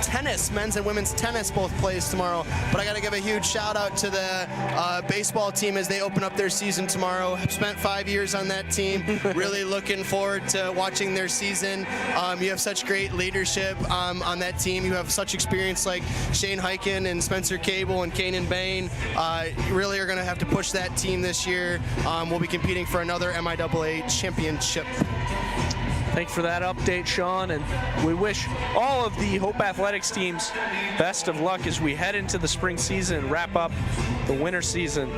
Tennis, men's and women's tennis both plays tomorrow, but I got to give a huge shout out to the baseball team as they open up their season tomorrow. I've spent 5 years on that team. Really looking forward to watching their season. You have such great leadership on that team. You have such experience like Shane Hyken and Spencer Cable and Kanan Bain. Really are going to have to push that team this year. We'll be competing for another MIAA championship. Thanks for that update, Sean, and we wish all of the Hope Athletics teams best of luck as we head into the spring season and wrap up the winter season.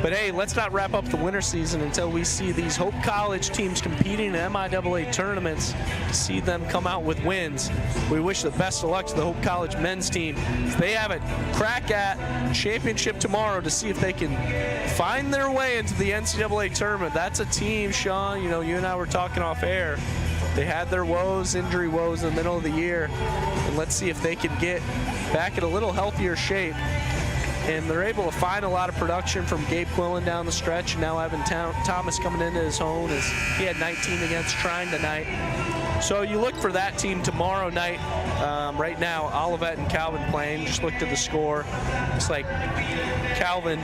But hey, let's not wrap up the winter season until we see these Hope College teams competing in MIAA tournaments, see them come out with wins. We wish the best of luck to the Hope College men's team. They have a crack at championship tomorrow to see if they can find their way into the NCAA tournament. That's a team, Sean, you and I were talking off air. They had their injury woes in the middle of the year, and let's see if they can get back in a little healthier shape. And they're able to find a lot of production from Gabe Quillen down the stretch, and now Evan Thomas coming into his own as he had 19 against Trine tonight. So you look for that team tomorrow night. Right now, Olivet and Calvin playing. Just looked at the score. It's like Calvin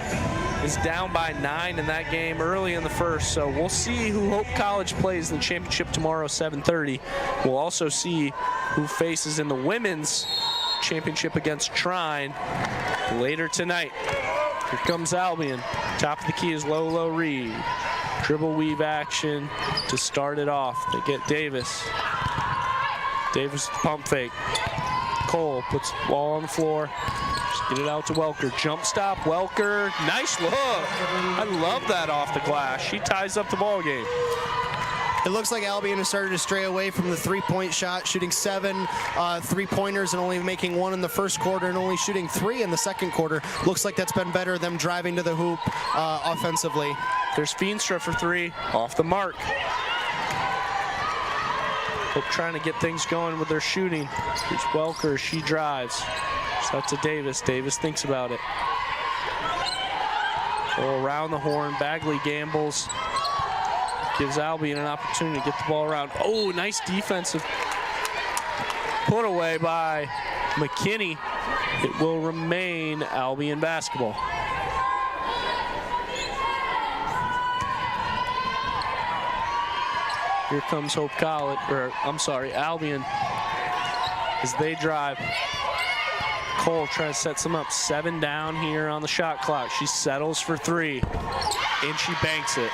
is down by 9 in that game early in the first. So we'll see who Hope College plays in the championship tomorrow, 7:30. We'll also see who faces in the women's championship against Trine later tonight. Here comes Albion. Top of the key is Lolo Reed. Dribble weave action to start it off. They get Davis. Davis pump fake. Cole puts the ball on the floor. Just get it out to Welker. Jump stop, Welker. Nice look. I love that off the glass. She ties up the ball game. It looks like Albion has started to stray away from the three-point shot, shooting 7 three-pointers and only making 1 in the first quarter and only shooting 3 in the second quarter. Looks like that's been better, them driving to the hoop offensively. There's Feenstra for 3, off the mark. Hope trying to get things going with their shooting. Here's Welker, she drives. So that's to Davis. Davis thinks about it. So around the horn, Bagley gambles. Gives Albion an opportunity to get the ball around. Oh, nice defensive put away by McKinney. It will remain Albion basketball. Here comes Hope College, Albion as they drive. Cole tries to set some up. 7 down here on the shot clock. She settles for 3, and she banks it.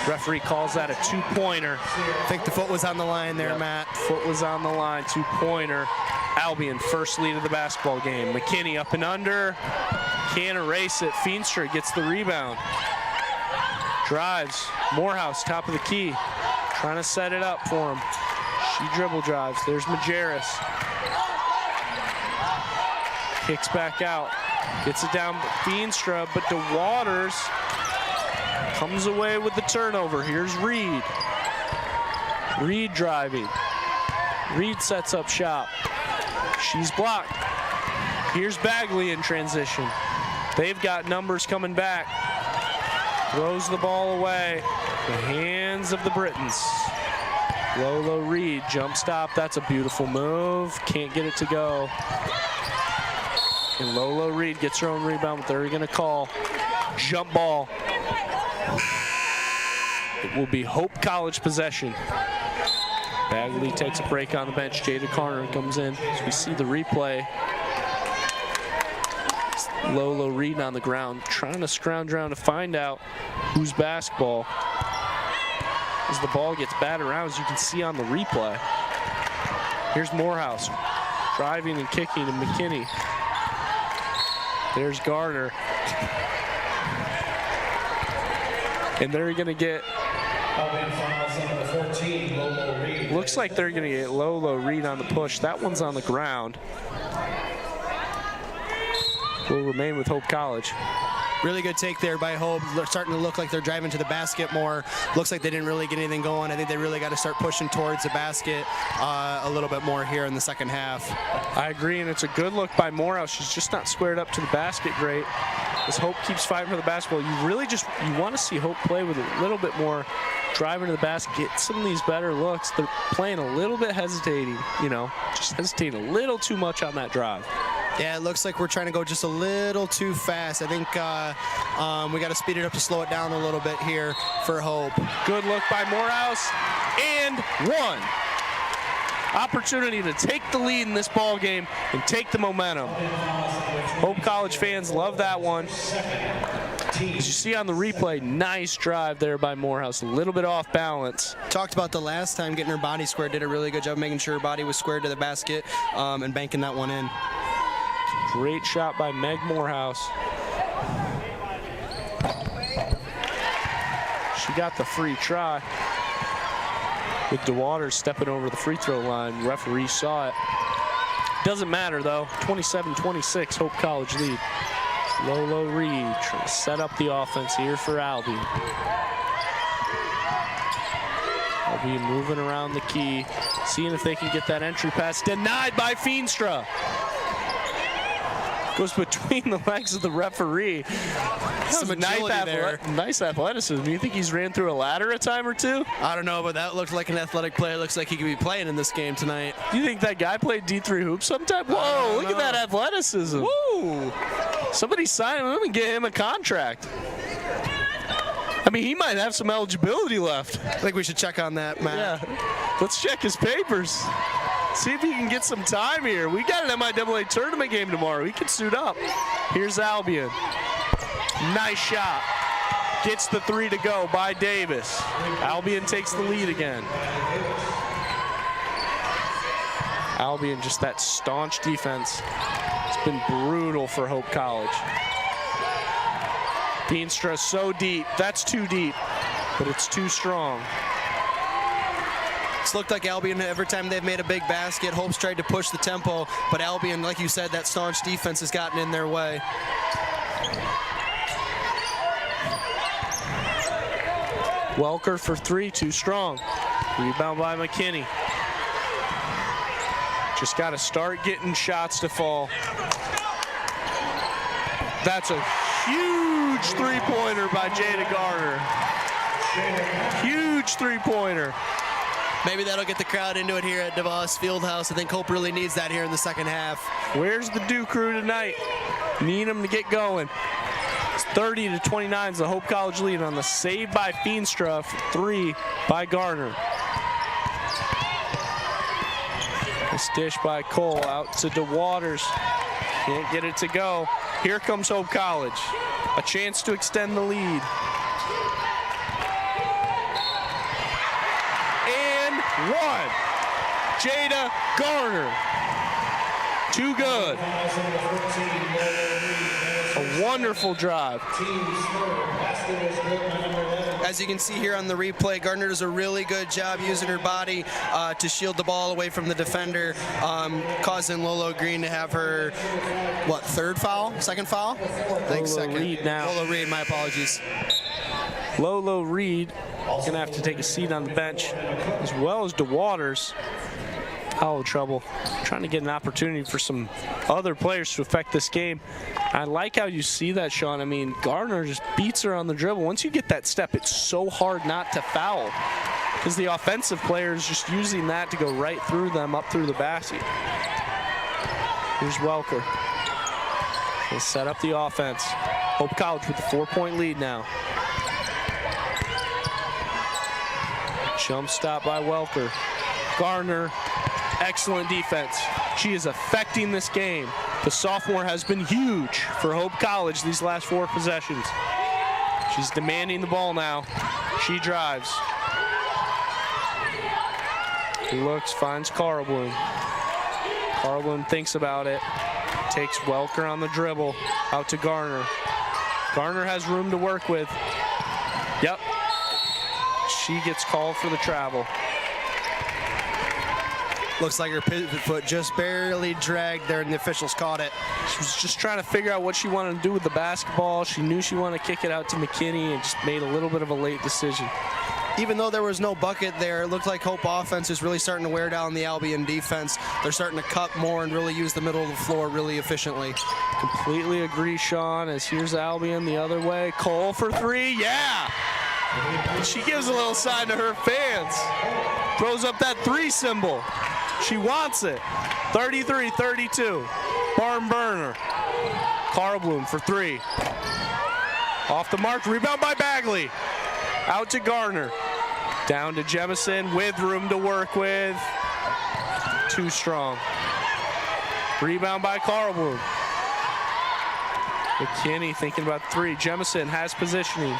Referee calls that a 2-pointer. I think the foot was on the line there, Matt. Foot was on the line, 2-pointer. Albion, first lead of the basketball game. McKinney up and under. Can't erase it. Feenstra gets the rebound. Drives. Morehouse, top of the key. Trying to set it up for him. She dribble drives. There's Majerus. Kicks back out. Gets it down Feenstra, but DeWaters comes away with the turnover. Here's Reed. Reed driving. Reed sets up shot. She's blocked. Here's Bagley in transition. They've got numbers coming back. Throws the ball away. The hands of the Britons. Lolo Reed, jump stop. That's a beautiful move. Can't get it to go. And Lolo Reed gets her own rebound, but they're going to call jump ball. It will be Hope College possession. Bagley takes a break on the bench. Jada Carter comes in. As we see the replay. It's Lolo Reed on the ground, trying to scrounge around to find out whose basketball. As the ball gets batted around, as you can see on the replay. Here's Morehouse driving and kicking to McKinney. There's Garner. And they're going to get, looks like they're going to get Lolo Reed on the push. That one's on the ground. Will remain with Hope College. Really good take there by Hope. They're starting to look like they're driving to the basket more. Looks like they didn't really get anything going. I think they really got to start pushing towards the basket a little bit more here in the second half. I agree, and it's a good look by Morehouse. She's just not squared up to the basket great. As Hope keeps fighting for the basketball, you really just, you want to see Hope play with a little bit more driving to the basket, get some of these better looks. They're playing a little bit hesitating, you know, just hesitating a little too much on that drive. Yeah, it looks like we're trying to go just a little too fast. I think we got to speed it up to slow it down a little bit here for Hope. Good look by Morehouse, and one. Opportunity to take the lead in this ball game and take the momentum. Hope College fans love that one. As you see on the replay, nice drive there by Morehouse, a little bit off balance. Talked about the last time getting her body squared, did a really good job making sure her body was squared to the basket and banking that one in. Great shot by Meg Morehouse. She got the free try. With DeWaters stepping over the free throw line, referee saw it. Doesn't matter though, 27-26, Hope College lead. Lolo Reed trying to set up the offense here for Albion. Albion moving around the key, seeing if they can get that entry pass. Denied by Feenstra. Goes between the legs of the referee. Some agility there. Nice athleticism. You think he's ran through a ladder a time or two? I don't know, but that looked like an athletic player. Looks like he could be playing in this game tonight. Do you think that guy played D3 hoops sometime? Whoa, look at that athleticism. Woo! Somebody sign him and get him a contract. I mean, he might have some eligibility left. I think we should check on that, Matt. Yeah. Let's check his papers. See if he can get some time here. We got an MIAA tournament game tomorrow. He can suit up. Here's Albion. Nice shot. Gets the three to go by Davis. Albion takes the lead again. Albion, just that staunch defense. It's been brutal for Hope College. Feenstra so deep. That's too deep, but it's too strong. It's looked like Albion, every time they've made a big basket, Hope's tried to push the tempo, but Albion, like you said, that staunch defense has gotten in their way. Welker for three, too strong. Rebound by McKinney. Just got to start getting shots to fall. That's a huge three-pointer by Jada Garner. Huge three-pointer. Maybe that'll get the crowd into it here at DeVos Fieldhouse. I think Hope really needs that here in the second half. Where's the Dew crew tonight? Need them to get going. It's 30-29 is the Hope College lead on the save by Feenstra for three by Garner. This dish by Cole out to DeWaters. Can't get it to go. Here comes Hope College. A chance to extend the lead. One, Jada Garner. Too good. A wonderful drive. As you can see here on the replay, Gardner does a really good job using her body to shield the ball away from the defender, causing Lolo Green to have her, what, third foul? Second foul? I think second. Reed now. Lolo Reed, my apologies. Lolo Reed gonna have to take a seat on the bench, as well as DeWaters. Foul trouble. Trying to get an opportunity for some other players to affect this game. I like how you see that, Sean. I mean, Garner just beats her on the dribble. Once you get that step, it's so hard not to foul, because the offensive player is just using that to go right through them, up through the basket. Here's Welker. He'll set up the offense. Hope College with a 4-point lead now. Jump stop by Welker. Garner, excellent defense. She is affecting this game. The sophomore has been huge for Hope College these last 4 possessions. She's demanding the ball now. She drives. Looks, finds Carlbloom. Carlbloom thinks about it. Takes Welker on the dribble. Out to Garner. Garner has room to work with. Yep. She gets called for the travel. Looks like her pivot foot just barely dragged there, and the officials caught it. She was just trying to figure out what she wanted to do with the basketball. She knew she wanted to kick it out to McKinney and just made a little bit of a late decision. Even though there was no bucket there, it looked like Hope offense is really starting to wear down the Albion defense. They're starting to cut more and really use the middle of the floor really efficiently. Completely agree, Sean, as here's Albion the other way. Cole for 3, yeah! She gives a little sign to her fans. Throws up that 3 symbol. She wants it. 33-32. Barn burner. Carlbloom for 3. Off the mark, rebound by Bagley. Out to Garner. Down to Jemison with room to work with. Too strong. Rebound by Carlbloom. McKinney thinking about 3. Jemison has positioning.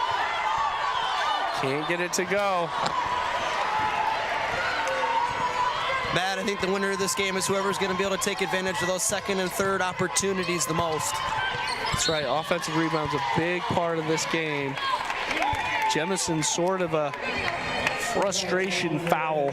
Can't get it to go. Matt, I think the winner of this game is whoever's going to be able to take advantage of those second and third opportunities the most. That's right. Offensive rebound's a big part of this game. Jemison sort of a frustration foul.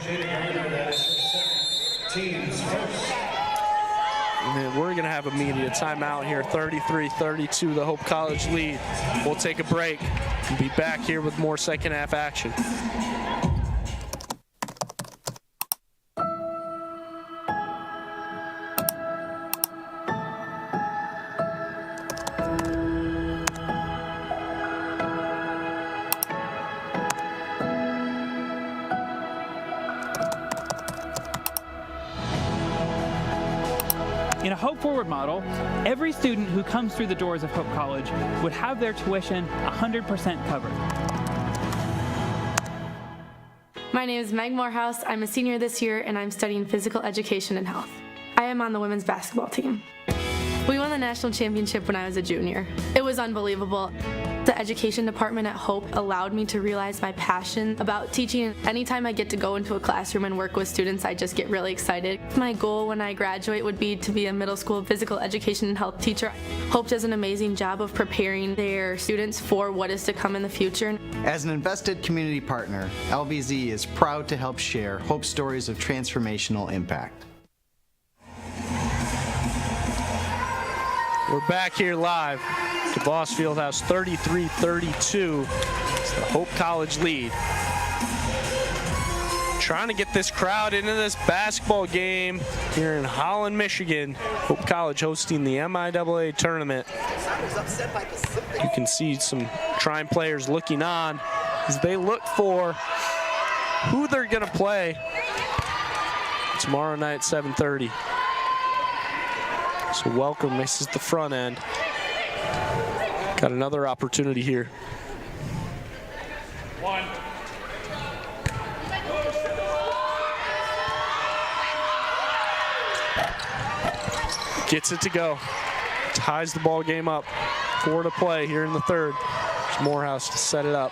And then we're going to have a media timeout here. 33-32, the Hope College lead. We'll take a break and be back here with more second half action. In a Hope Forward model, every student who comes through the doors of Hope College would have their tuition 100% covered. My name is Meg Morehouse. I'm a senior this year, and I'm studying physical education and health. I am on the women's basketball team. We won the national championship when I was a junior. It was unbelievable. The education department at Hope allowed me to realize my passion about teaching. Anytime I get to go into a classroom and work with students, I just get really excited. My goal when I graduate would be to be a middle school physical education and health teacher. Hope does an amazing job of preparing their students for what is to come in the future. As an invested community partner, LVZ is proud to help share Hope stories of transformational impact. We're back here live to Boss Fieldhouse, 33-32. It's the Hope College lead. Trying to get this crowd into this basketball game here in Holland, Michigan. Hope College hosting the MIAA tournament. You can see some Trine players looking on as they look for who they're going to play tomorrow night, 7:30. So Welker misses the front end. Got another opportunity here. One. Gets it to go. Ties the ball game up. 4 to play here in the third. There's Morehouse to set it up.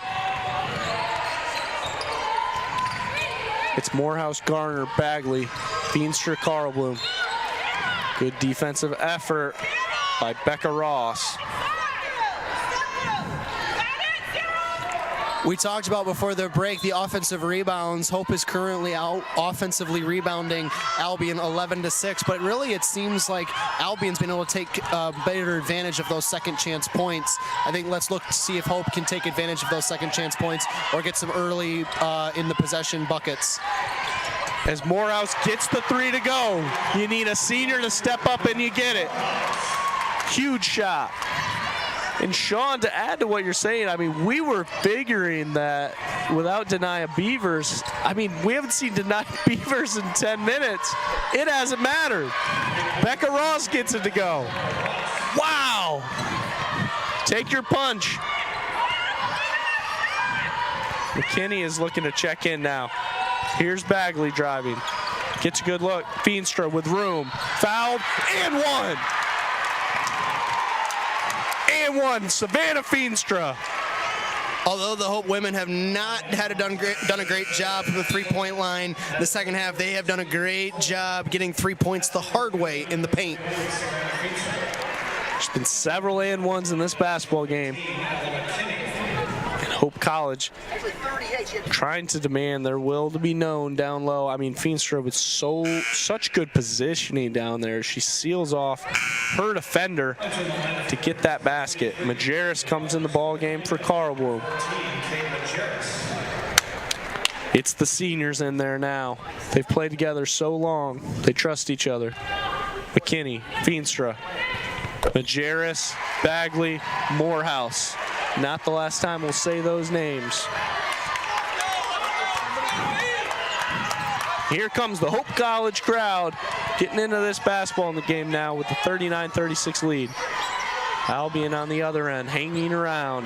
It's Morehouse, Garner, Bagley, Feenstra, Carlbloom. Good defensive effort by Becca Ross. We talked about before the break the offensive rebounds. Hope is currently out offensively rebounding Albion 11-6, but really it seems like Albion's been able to take better advantage of those second chance points. I think let's look to see if Hope can take advantage of those second chance points or get some early in the possession buckets. As Morehouse gets the 3 to go, you need a senior to step up and you get it. Huge shot. And Sean, to add to what you're saying, I mean, we were figuring that without Denia Beavers, I mean, we haven't seen Denia Beavers in 10 minutes. It hasn't mattered. Becca Ross gets it to go. Wow. Take your punch. McKinney is looking to check in now. Here's Bagley driving. Gets a good look. Feenstra with room. Fouled and one. And one. Savannah Feenstra. Although the Hope women have not done a great job from the three-point line the second half, they have done a great job getting 3 points the hard way in the paint. There's been several and ones in this basketball game. And Hope College trying to demand their will to be known down low. I mean, Feenstra with such good positioning down there. She seals off her defender to get that basket. Majerus comes in the ball game for Carl Bloom. It's the seniors in there now. They've played together so long. They trust each other. McKinney, Feenstra, Majerus, Bagley, Morehouse. Not the last time we'll say those names. Here comes the Hope College crowd getting into this basketball in the game now with the 39-36 lead. Albion on the other end, hanging around.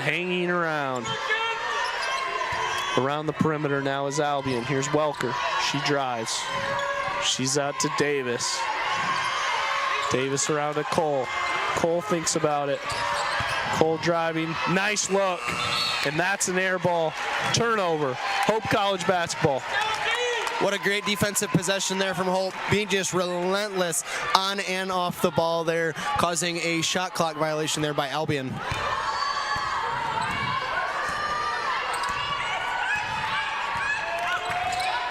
Around the perimeter now is Albion. Here's Welker. She drives. She's out to Davis. Davis around to Cole. Cole thinks about it. Cole driving. Nice look. And that's an air ball. Turnover. Hope College basketball. What a great defensive possession there from Hope, being just relentless on and off the ball there, causing a shot clock violation there by Albion.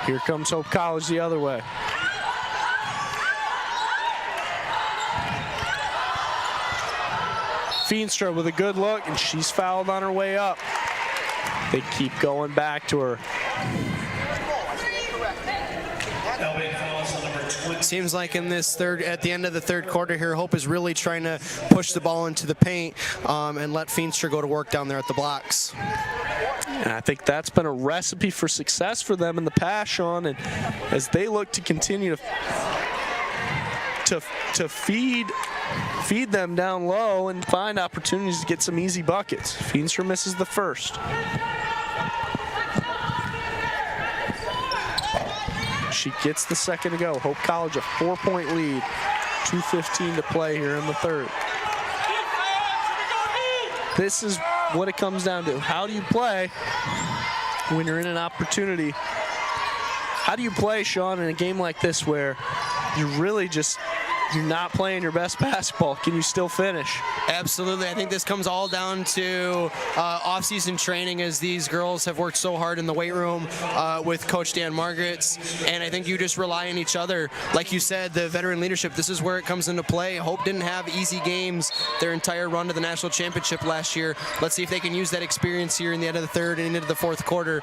Here comes Hope College the other way. Feenstra with a good look, and she's fouled on her way up. They keep going back to her. Seems like in this at the end of the third quarter here, Hope is really trying to push the ball into the paint and let Feenstra go to work down there at the blocks. And I think that's been a recipe for success for them in the past, Sean, and as they look to continue to feed them down low and find opportunities to get some easy buckets. Feenstra misses the first. She gets the second to go. Hope College a 4-point lead. 2:15 to play here in the third. This is what it comes down to. How do you play when you're in an opportunity? How do you play, Sean, in a game like this where you're really just you're not playing your best basketball? Can you still finish? Absolutely. I think this comes all down to off-season training, as these girls have worked so hard in the weight room with Coach Dan Margaret's, and I think you just rely on each other. Like you said, the veteran leadership, this is where it comes into play. Hope didn't have easy games their entire run to the national championship last year. Let's see if they can use that experience here in the end of the third and into the fourth quarter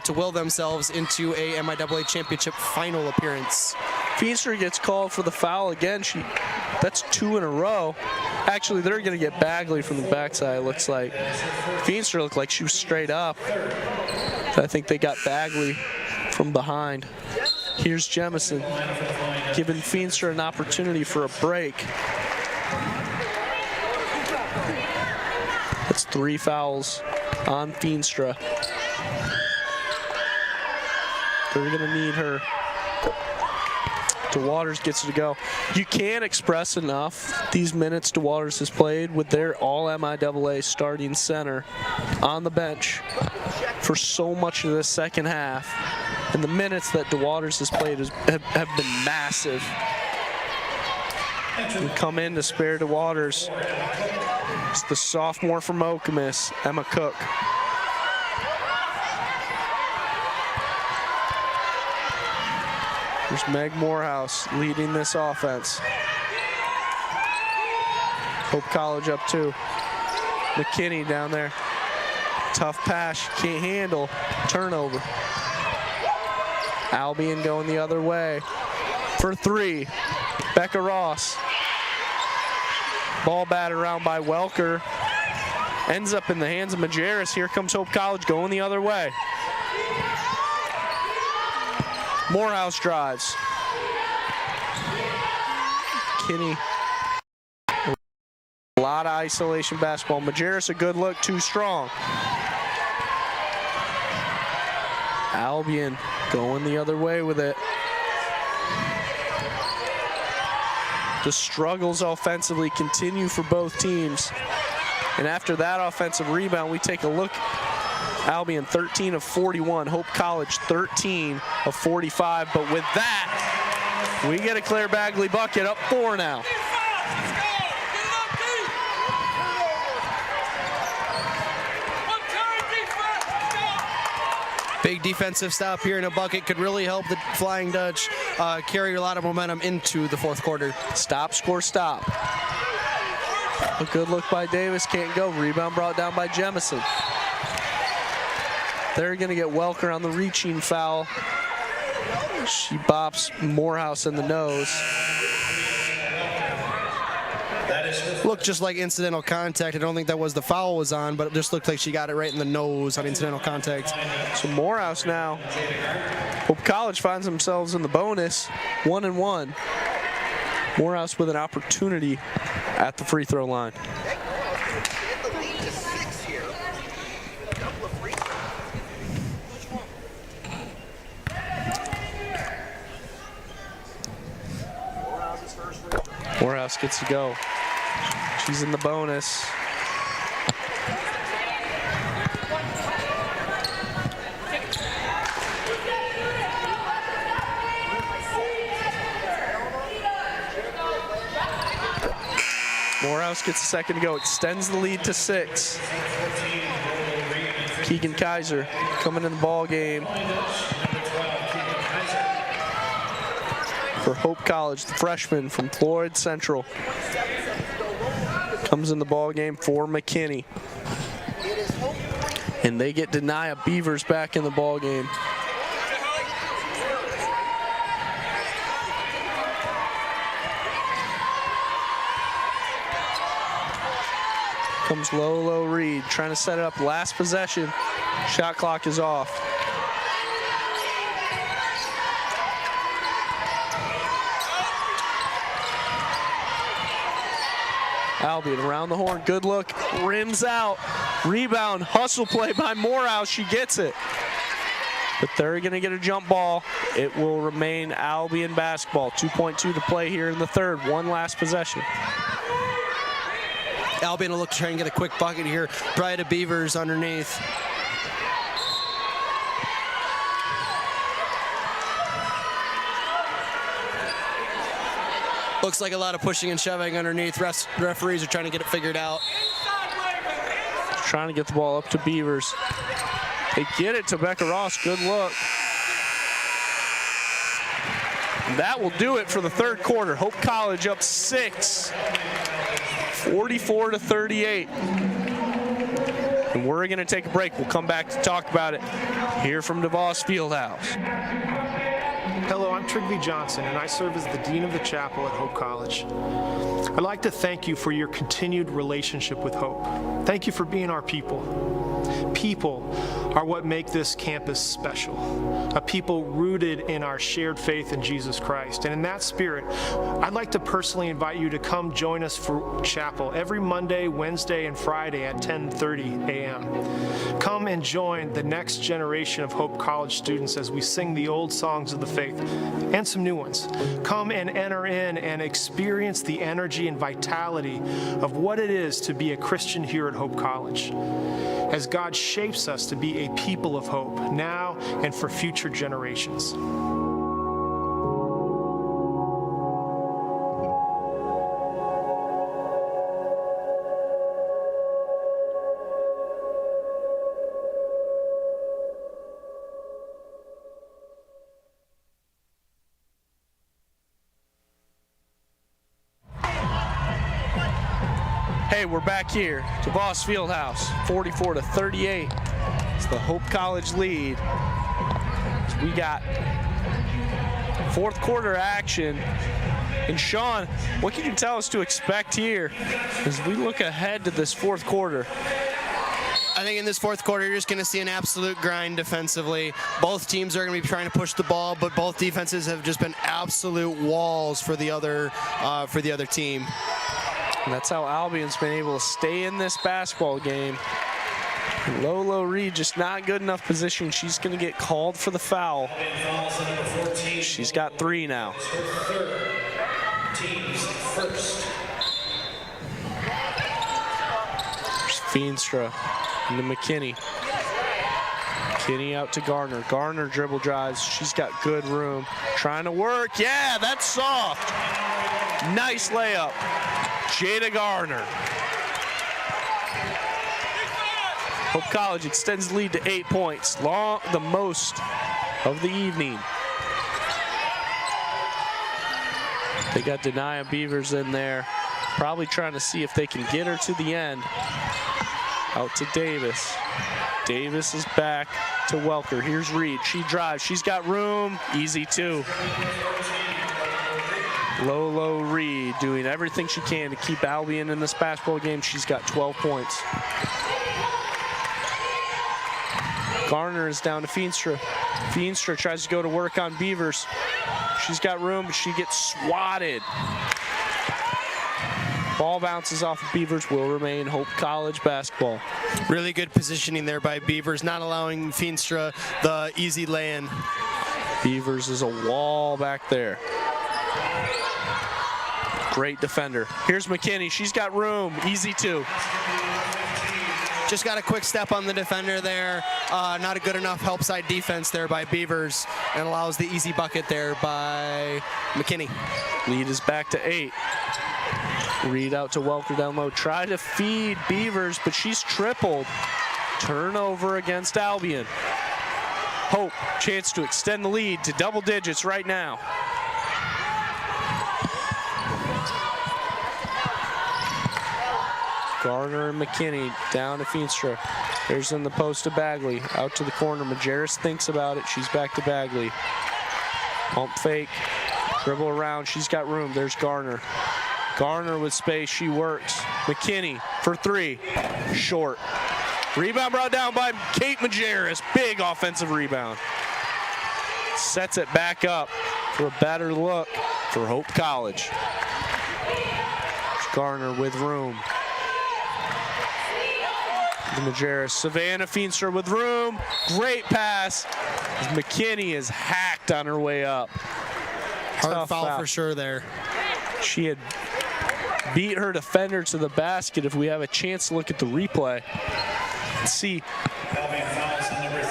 to will themselves into a MIAA championship final appearance. Feenstra gets called for the foul again. That's 2 in a row. Actually, they're going to get Bagley from the backside, it looks like. Feenstra looked like she was straight up. I think they got Bagley from behind. Here's Jemison giving Feenstra an opportunity for a break. That's 3 fouls on Feenstra. They're going to need her. DeWaters gets it to go. You can't express enough these minutes DeWaters has played with their all MIAA starting center on the bench for so much of this second half. And the minutes that DeWaters has played have been massive. And come in to spare DeWaters. It's the sophomore from Okemos, Emma Cook. There's Meg Morehouse leading this offense. Hope College up 2. McKinney down there. Tough pass, can't handle. Turnover. Albion going the other way. For 3, Becca Ross. Ball batted around by Welker. Ends up in the hands of Majerus. Here comes Hope College going the other way. Morehouse drives. Kinney. A lot of isolation basketball. Majerus a good look, too strong. Albion going the other way with it. The struggles offensively continue for both teams. And after that offensive rebound, we take a look. Albion 13 of 41, Hope College 13 of 45. But with that, we get a Claire Bagley bucket, up 4 now. Big defensive stop here in a bucket could really help the Flying Dutch carry a lot of momentum into the fourth quarter. Stop, score, stop. A good look by Davis, can't go. Rebound brought down by Jemison. They're going to get Welker on the reaching foul. She bops Morehouse in the nose. Looked just like incidental contact. I don't think that was the foul was on, but it just looked like she got it right in the nose on incidental contact. So Morehouse now. Hope College finds themselves in the bonus, 1-1. Morehouse with an opportunity at the free throw line. Morehouse gets to go. She's in the bonus. Morehouse gets a second to go, extends the lead to 6. Keegan Kaiser coming in the ball game for Hope College, the freshman from Floyd Central. Comes in the ball game for McKinney. And they get Denia Beavers back in the ball game. Comes Lolo Reed trying to set it up. Last possession. Shot clock is off. Albion around the horn, good look, rims out, rebound, hustle play by Morehouse, she gets it. But they're gonna get a jump ball. It will remain Albion basketball. 2.2 to play here in the third, one last possession. Albion will look to try and get a quick bucket here. Bryda Beavers underneath. Looks like a lot of pushing and shoving underneath. Referees are trying to get it figured out. Trying to get the ball up to Beavers. They get it to Becca Ross. Good look. And that will do it for the third quarter. Hope College up 6, 44-38. And we're going to take a break. We'll come back to talk about it here from DeVos Fieldhouse. Hello, I'm Trigby Johnson, and I serve as the Dean of the Chapel at Hope College. I'd like to thank you for your continued relationship with Hope. Thank you for being our people. People are what make this campus special, a people rooted in our shared faith in Jesus Christ. And in that spirit, I'd like to personally invite you to come join us for chapel every Monday, Wednesday, and Friday at 10:30 a.m. Come and join the next generation of Hope College students as we sing the old songs of the faith and some new ones. Come and enter in and experience the energy and vitality of what it is to be a Christian here at Hope College, as God shapes us to be a people of hope now and for future generations. Hey, we're back here to DeVos Fieldhouse, 44-38. It's the Hope College lead. So we got fourth quarter action. And Sean, what can you tell us to expect here as we look ahead to this fourth quarter? I think in this fourth quarter, you're just going to see an absolute grind defensively. Both teams are going to be trying to push the ball, but both defenses have just been absolute walls for the other team. And that's how Albion's been able to stay in this basketball game. Lolo Reed just not good enough position. She's going to get called for the foul. She's got 3 now. There's Feenstra into McKinney. McKinney out to Garner. Garner dribble drives. She's got good room. Trying to work. Yeah, that's soft. Nice layup. Jada Garner. Hope College extends the lead to 8 points. The most of the evening. They got Denia Beavers in there. Probably trying to see if they can get her to the end. Out to Davis. Davis is back to Welker. Here's Reed. She drives. She's got room. Easy 2. Lolo Reed doing everything she can to keep Albion in this basketball game. She's got 12 points. Garner is down to Feenstra. Feenstra tries to go to work on Beavers. She's got room, but she gets swatted. Ball bounces off of Beavers, will remain Hope College basketball. Really good positioning there by Beavers, not allowing Feenstra the easy lay-in. Beavers is a wall back there. Great defender. Here's McKinney. She's got room. Easy 2. Just got a quick step on the defender there. Not a good enough help side defense there by Beavers, and allows the easy bucket there by McKinney. Lead is back to 8. Reed out to Welker down low. Try to feed Beavers, but she's tripled. Turnover against Albion. Hope, chance to extend the lead to double digits right now. Garner and McKinney down to Feenstra. There's in the post to Bagley. Out to the corner. Majerus thinks about it. She's back to Bagley. Pump fake. Dribble around. She's got room. There's Garner. Garner with space. She works. McKinney for 3. Short. Rebound brought down by Kate Majerus. Big offensive rebound. Sets it back up for a better look for Hope College. Garner with room. Majerus. Savannah Feenstra with room. Great pass. McKinney is hacked on her way up. Hard foul for sure there. She had beat her defender to the basket. If we have a chance to look at the replay, see,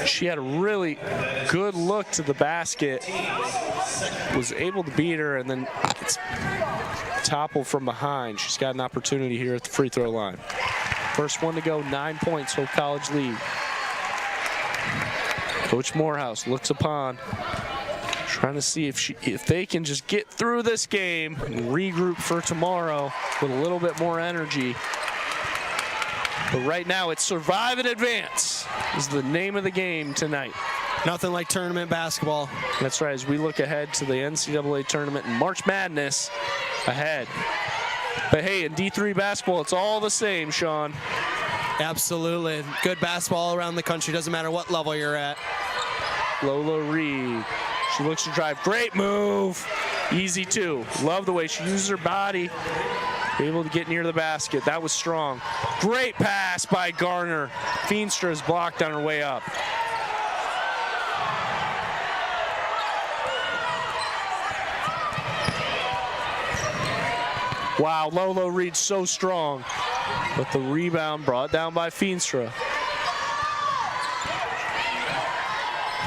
she had a really good look to the basket. Was able to beat her, and then it's toppled from behind. She's got an opportunity here at the free throw line. First one to go, 9 points, Hope College lead. Coach Morehouse looks upon, trying to see if they can just get through this game and regroup for tomorrow with a little bit more energy. But right now, it's survive and advance is the name of the game tonight. Nothing like tournament basketball. That's right, as we look ahead to the NCAA tournament and March Madness ahead. But hey, in D3 basketball, it's all the same, Sean. Absolutely. Good basketball around the country. Doesn't matter what level you're at. Lola Reed. She looks to drive. Great move. Easy 2. Love the way she uses her body. Able to get near the basket. That was strong. Great pass by Garner. Feenstra is blocked on her way up. Wow, Lolo Reed so strong. But the rebound brought down by Feenstra.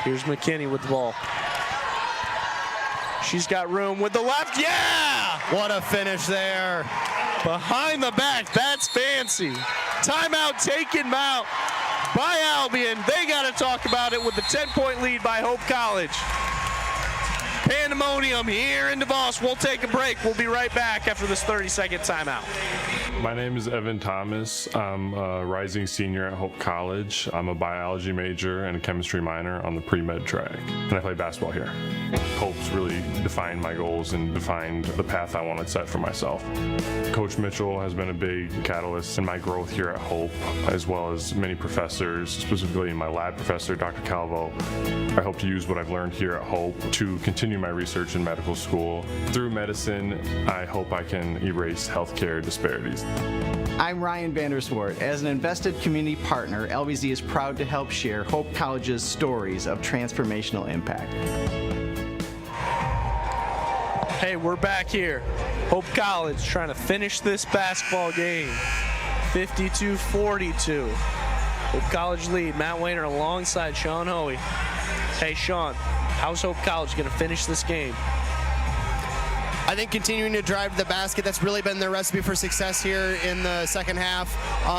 Here's McKinney with the ball. She's got room with the left. Yeah! What a finish there. Behind the back, that's fancy. Timeout taken out by Albion. They got to talk about it with the 10-point lead by Hope College. Pandemonium here in DeVos. We'll take a break. We'll be right back after this 30-second timeout. My name is Evan Thomas. I'm a rising senior at Hope College. I'm a biology major and a chemistry minor on the pre-med track, and I play basketball here. Hope's really defined my goals and defined the path I want to set for myself. Coach Mitchell has been a big catalyst in my growth here at Hope, as well as many professors, specifically my lab professor, Dr. Calvo. I hope to use what I've learned here at Hope to continue my research in medical school. Through medicine, I hope I can erase healthcare disparities. I'm Ryan Vanderswart. As an invested community partner, LVZ is proud to help share Hope College's stories of transformational impact. Hey, we're back here. Hope College trying to finish this basketball game. 52-42. Hope College lead. Matt Wayner alongside Sean Hoey. Hey, Sean, how's Hope College going to finish this game? I think continuing to drive to the basket, that's really been their recipe for success here in the second half.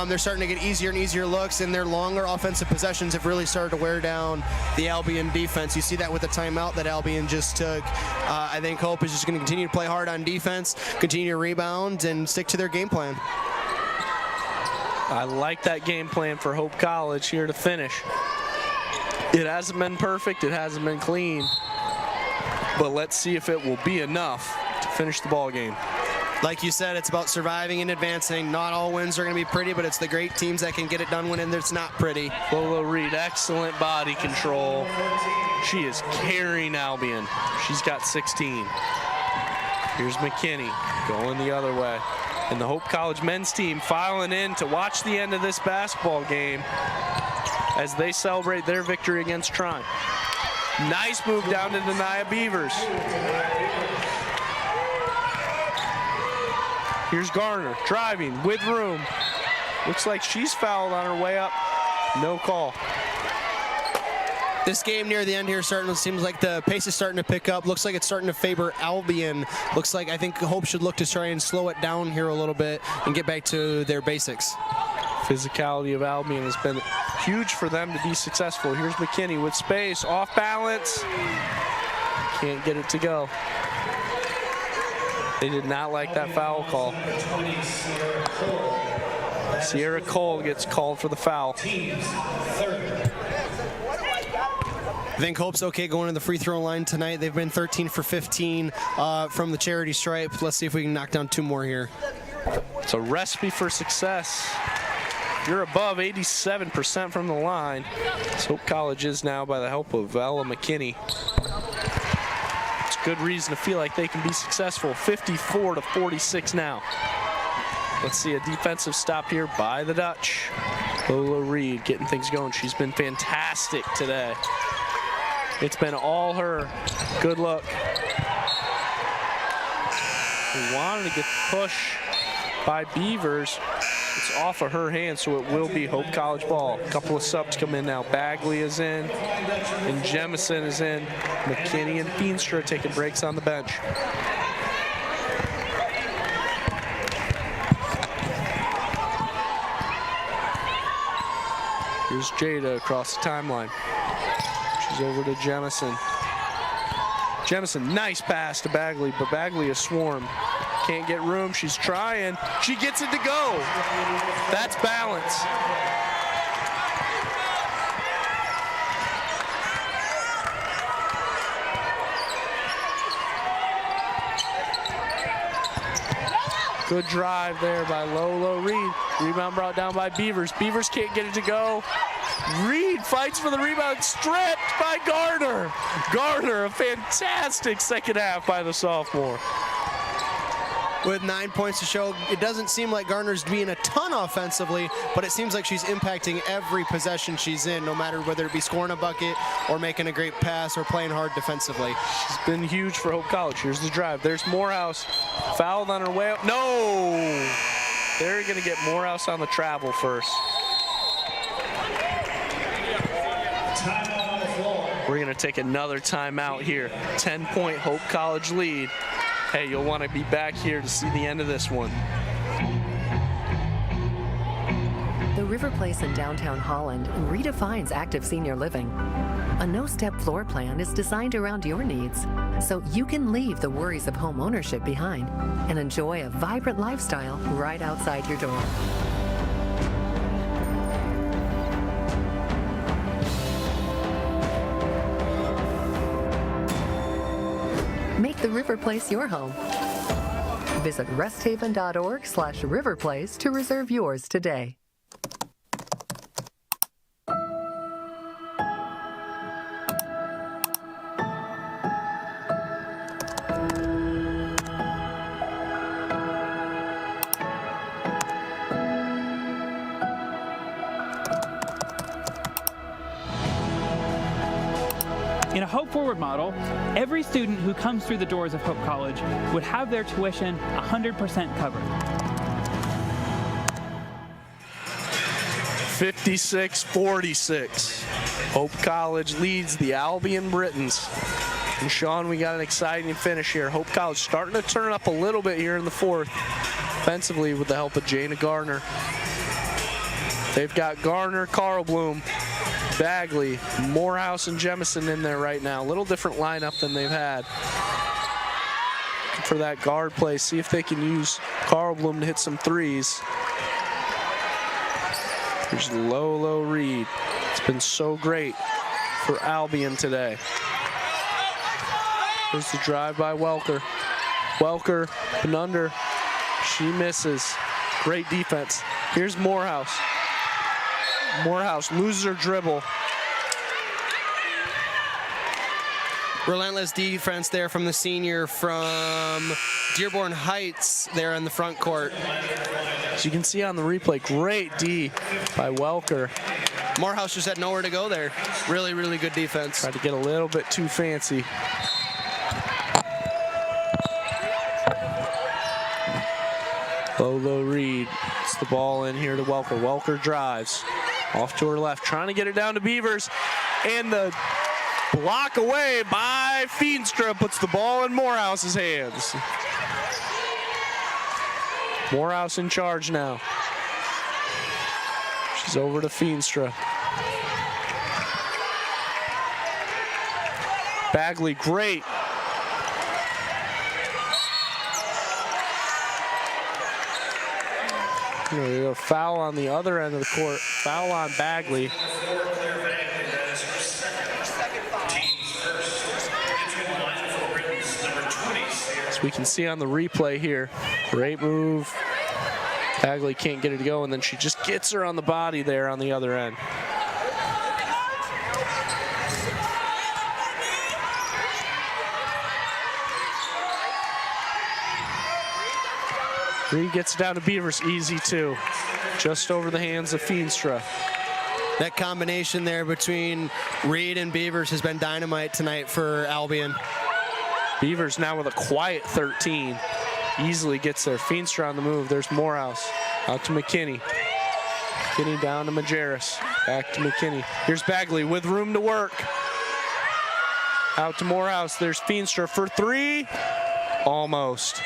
They're starting to get easier and easier looks, and their longer offensive possessions have really started to wear down the Albion defense. You see that with the timeout that Albion just took. I think Hope is just going to continue to play hard on defense, continue to rebound, and stick to their game plan. I like that game plan for Hope College here to finish. It hasn't been perfect, it hasn't been clean, but let's see if it will be enough to finish the ball game. Like you said, it's about surviving and advancing. Not all wins are going to be pretty, but it's the great teams that can get it done when it's not pretty. Lolo Reed, excellent body control. She is carrying Albion. She's got 16. Here's McKinney going the other way. And the Hope College men's team filing in to watch the end of this basketball game as they celebrate their victory against Trine. Nice move down to Denia Beavers. Here's Garner driving with room. Looks like she's fouled on her way up. No call. This game near the end here seems like the pace is starting to pick up. Looks like it's starting to favor Albion. Looks like I think Hope should look to try and slow it down here a little bit and get back to their basics. Physicality of Albion has been huge for them to be successful. Here's McKinney with space, off balance. Can't get it to go. They did not like that foul call. Sierra Cole gets called for the foul. I think Hope's okay going to the free throw line tonight. They've been 13 for 15 from the charity stripe. Let's see if we can knock down 2 more here. It's a recipe for success. You're above 87% from the line. So Hope College is now by the help of Ella McKinney. It's good reason to feel like they can be successful. 54-46 now. Let's see a defensive stop here by the Dutch. Lola Reed getting things going. She's been fantastic today. It's been all her. Good look. We wanted to get the push by Beavers. It's off of her hand, so it will be Hope College ball. A couple of subs come in now. Bagley is in, and Jemison is in. McKinney and Feenstra taking breaks on the bench. Here's Jada across the timeline. She's over to Jemison. Jemison, nice pass to Bagley, but Bagley is swarmed. Can't get room, she's trying. She gets it to go. That's balance. Good drive there by Lolo Reed. Rebound brought down by Beavers. Beavers can't get it to go. Reed fights for the rebound, stripped by Garner. Garner, a fantastic second half by the sophomore. With 9 points to show, it doesn't seem like Garner's being a ton offensively, but it seems like she's impacting every possession she's in, no matter whether it be scoring a bucket or making a great pass or playing hard defensively. She's been huge for Hope College. Here's the drive. There's Morehouse. Fouled on her way up. No! They're going to get Morehouse on the travel first. We're going to take another timeout here. 10-point Hope College lead. Hey, you'll want to be back here to see the end of this one. The River Place in downtown Holland redefines active senior living. A no-step floor plan is designed around your needs, so you can leave the worries of home ownership behind and enjoy a vibrant lifestyle right outside your door. Make the River Place your home. Visit resthaven.org/riverplace to reserve yours today. In a Hope Forward model, every student who comes through the doors of Hope College would have their tuition 100% covered. 56-46. Hope College leads the Albion Britons. And Sean, we got an exciting finish here. Hope College starting to turn up a little bit here in the fourth, offensively with the help of Jana Garner. They've got Garner, Carl Bloom, Bagley, Morehouse, and Jemison in there right now. A little different lineup than they've had. Looking for that guard play, see if they can use Carl Bloom to hit some threes. Here's Lolo Reed. It's been so great for Albion today. Here's the drive by Welker. Welker, and under. She misses. Great defense. Here's Morehouse. Morehouse loses her dribble. Relentless defense there from the senior from Dearborn Heights there in the front court. As you can see on the replay, great D by Welker. Morehouse just had nowhere to go there. Really, really good defense. Tried to get a little bit too fancy. Lolo Reed gets the ball in here to Welker. Welker drives off to her left, trying to get it down to Beavers. And the block away by Feenstra puts the ball in Morehouse's hands. Morehouse in charge now. She's over to Feenstra. Bagley, great. A foul on the other end of the court. Foul on Bagley. As we can see on the replay here, great move. Bagley can't get it to go, and then she just gets her on the body there on the other end. Reed gets it down to Beavers, easy too. Just over the hands of Feenstra. That combination there between Reed and Beavers has been dynamite tonight for Albion. Beavers now with a quiet 13. Easily gets there. Feenstra on the move. There's Morehouse. Out to McKinney. McKinney down to Majerus. Back to McKinney. Here's Bagley with room to work. Out to Morehouse. There's Feenstra for three. Almost.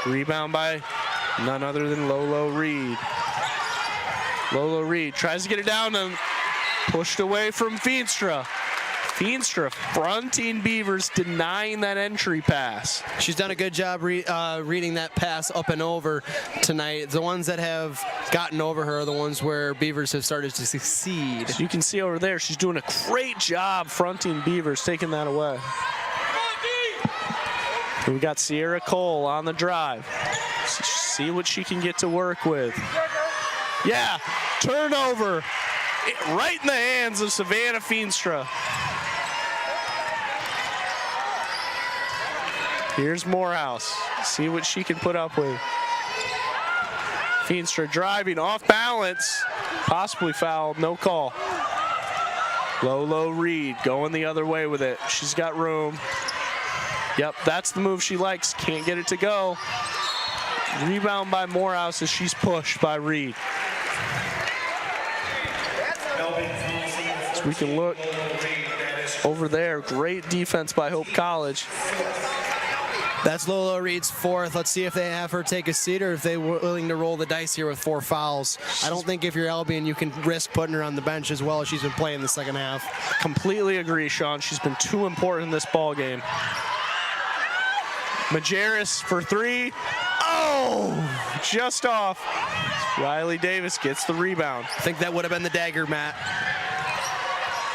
Rebound by none other than Lolo Reed. Lolo Reed tries to get it down and pushed away from Feenstra. Feenstra fronting Beavers, denying that entry pass. She's done a good job reading that pass up and over tonight. The ones that have gotten over her are the ones where Beavers have started to succeed. So you can see over there, she's doing a great job fronting Beavers, taking that away. And we got Sierra Cole on the drive. See what she can get to work with. Yeah, turnover right in the hands of Savannah Feenstra. Here's Morehouse. See what she can put up with. Feenstra driving off balance. Possibly fouled, no call. Lolo Reed going the other way with it. She's got room. Yep, that's the move she likes. Can't get it to go. Rebound by Morehouse as she's pushed by Reed. So we can look over there. Great defense by Hope College. That's Lolo Reed's fourth. Let's see if they have her take a seat or if they're willing to roll the dice here with 4 fouls. I don't think if you're Albion, you can risk putting her on the bench as well as she's been playing the second half. Completely agree, Sean. She's been too important in this ball game. Majerus for three. Oh, just off. Riley Davis gets the rebound. I think that would have been the dagger, Matt.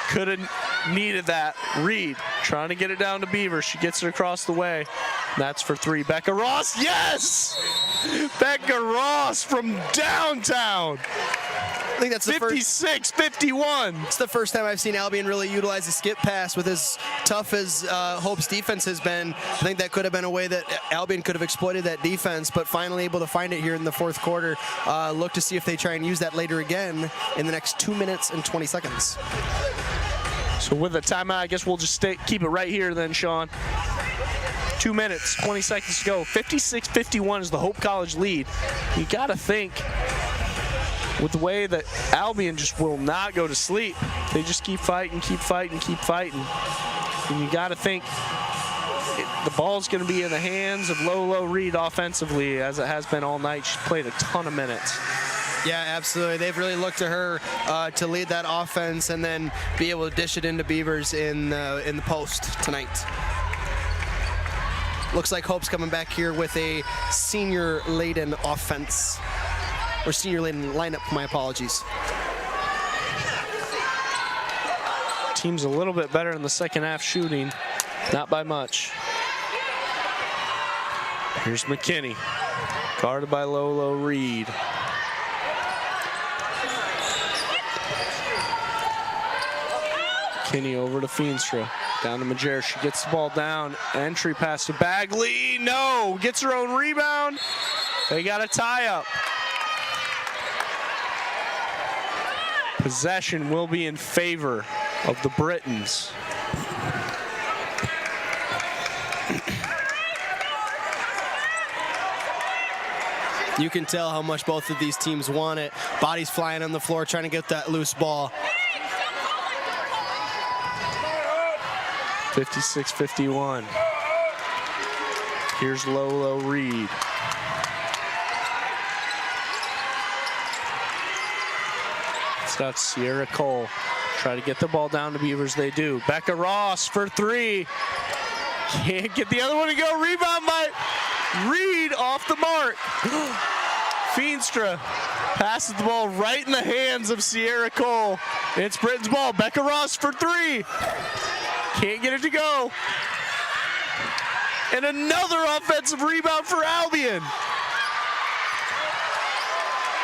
Could have needed that. Reed trying to get it down to Beaver. She gets it across the way. That's for three. Becca Ross, yes! Becca Ross from downtown. I think that's the 56-51. It's the first time I've seen Albion really utilize the skip pass with as tough as Hope's defense has been. I think that could have been a way that Albion could have exploited that defense, but finally able to find it here in the fourth quarter. Look to see if they try and use that later again in the next 2 minutes and 20 seconds. So with the timeout, I guess we'll just keep it right here then, Sean. 2 minutes, 20 seconds to go. 56-51 is the Hope College lead. You got to think, with the way that Albion just will not go to sleep, they just keep fighting, keep fighting, keep fighting. And you got to think the ball's going to be in the hands of Lolo Reed offensively, as it has been all night. She's played a ton of minutes. Yeah, absolutely. They've really looked to her to lead that offense and then be able to dish it into Beavers in the post tonight. Looks like Hope's coming back here with a senior-laden offense. Or senior-laden lineup, my apologies. Team's a little bit better in the second half shooting, not by much. Here's McKinney, guarded by Lolo Reed. McKinney over to Feenstra. Down to Majer. She gets the ball down. Entry pass to Bagley. No. Gets her own rebound. They got a tie up. Possession will be in favor of the Britons. You can tell how much both of these teams want it. Bodies flying on the floor, trying to get that loose ball. 56-51. Here's Lolo Reed. It's got Sierra Cole. Try to get the ball down to Beavers. They do. Becca Ross for three. Can't get the other one to go. Rebound by Reed off the mark. Feenstra passes the ball right in the hands of Sierra Cole. It's Britain's ball. Becca Ross for three. Can't get it to go. And another offensive rebound for Albion.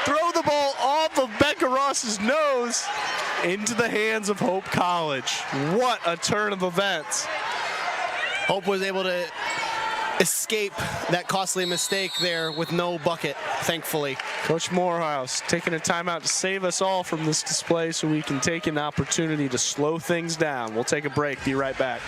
Throw the ball off of Becca Ross's nose into the hands of Hope College. What a turn of events. Hope was able to escape that costly mistake there with no bucket, thankfully. Coach Morehouse taking a timeout to save us all from this display so we can take an opportunity to slow things down. We'll take a break, be right back.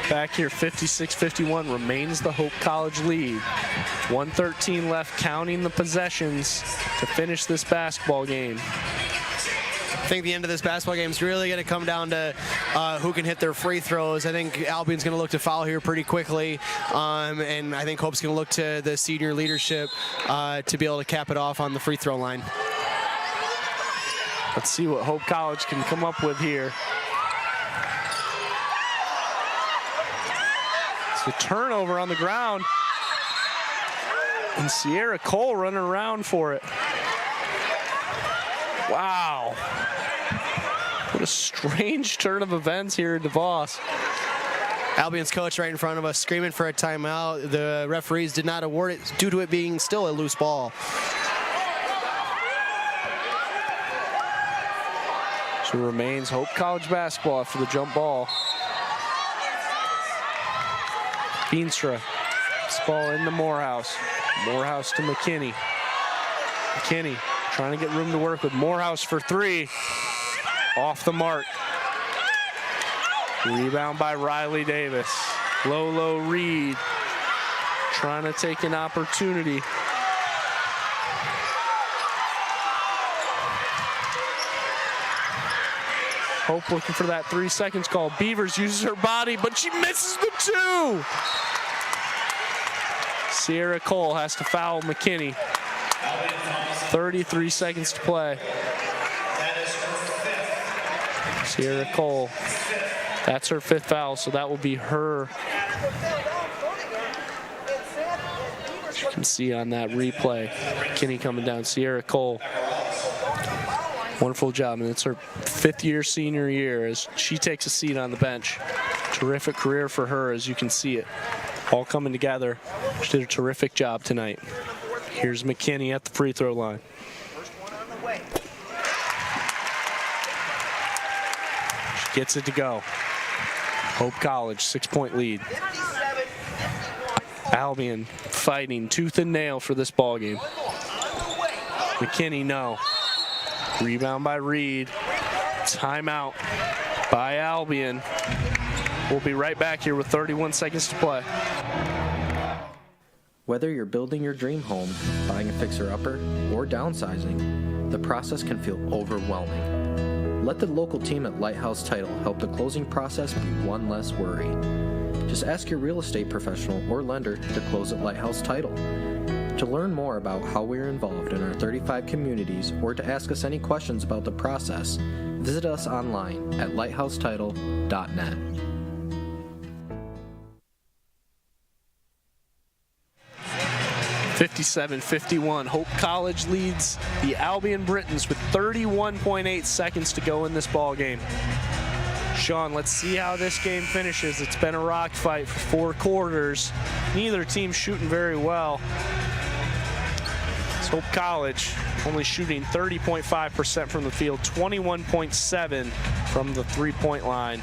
Back here, 56-51 remains the Hope College lead. 1:13 left, counting the possessions to finish this basketball game. I think the end of this basketball game is really going to come down to who can hit their free throws. I think Albion's going to look to foul here pretty quickly, and I think Hope's going to look to the senior leadership to be able to cap it off on the free throw line. Let's see what Hope College can come up with here. The turnover on the ground, and Sierra Cole running around for it. Wow. What a strange turn of events here at DeVos. Albion's coach right in front of us screaming for a timeout. The referees did not award it due to it being still a loose ball. So it remains Hope College basketball after the jump ball. Feenstra, this ball into Morehouse. Morehouse to McKinney. McKinney trying to get room to work with Morehouse for three. Off the mark. Rebound by Riley Davis. Lolo Reed trying to take an opportunity. Hope looking for that 3 seconds call. Beavers uses her body, but she misses the 2. Sierra Cole has to foul McKinney. 33 seconds to play. Sierra Cole, that's her 5th foul, so that will be her. You can see on that replay, McKinney coming down, Sierra Cole. Wonderful job, and it's her 5th year senior year as she takes a seat on the bench. Terrific career for her, as you can see it. All coming together. She did a terrific job tonight. Here's McKinney at the free throw line. She gets it to go. Hope College, 6-point lead. Albion fighting tooth and nail for this ball game. McKinney, no. Rebound by Reed. Timeout by Albion. We'll be right back here with 31 seconds to play. Whether you're building your dream home, buying a fixer-upper, or downsizing, the process can feel overwhelming. Let the local team at Lighthouse Title help the closing process be one less worry. Just ask your real estate professional or lender to close at Lighthouse Title. To learn more about how we're involved in our 35 communities or to ask us any questions about the process, visit us online at lighthousetitle.net. (57-51). Hope College leads the Albion Britons with 31.8 seconds to go in this ball game. Sean, let's see how this game finishes. It's been a rock fight for 4 quarters. Neither team shooting very well. It's Hope College only shooting 30.5% from the field, 21.7% from the three-point line.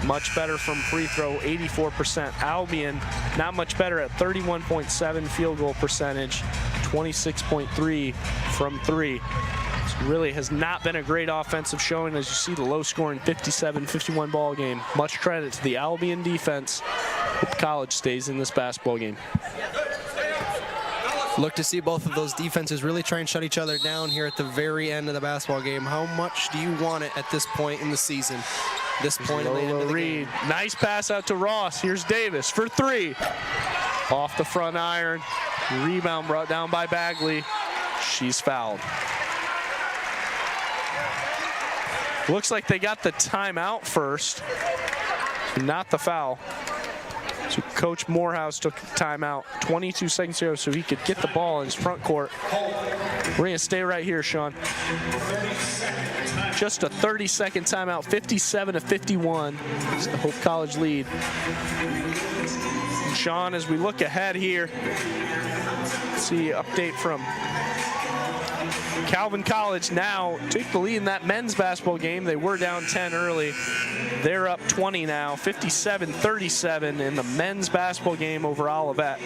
Much better from free throw, 84%. Albion, not much better at 31.7 field goal percentage, 26.3 from 3. This really has not been a great offensive showing, as you see the low-scoring 57-51 ball game. Much credit to the Albion defense. Hope College stays in this basketball game. Look to see both of those defenses really try and shut each other down here at the very end of the basketball game. How much do you want it at this point in the season? This point in the end of the game. Nice pass out to Ross. Here's Davis for 3. Off the front iron. Rebound brought down by Bagley. She's fouled. Looks like they got the timeout first, not the foul. So Coach Morehouse took timeout, 22 seconds to go, so he could get the ball in his front court. We're going to stay right here, Sean. Just a 30-second timeout, 57-51. It's the Hope College lead. And Sean, as we look ahead here, see an update from Calvin College now take the lead in that men's basketball game. They were down 10 early. They're up 20 now, 57-37 in the men's basketball game over Olivet.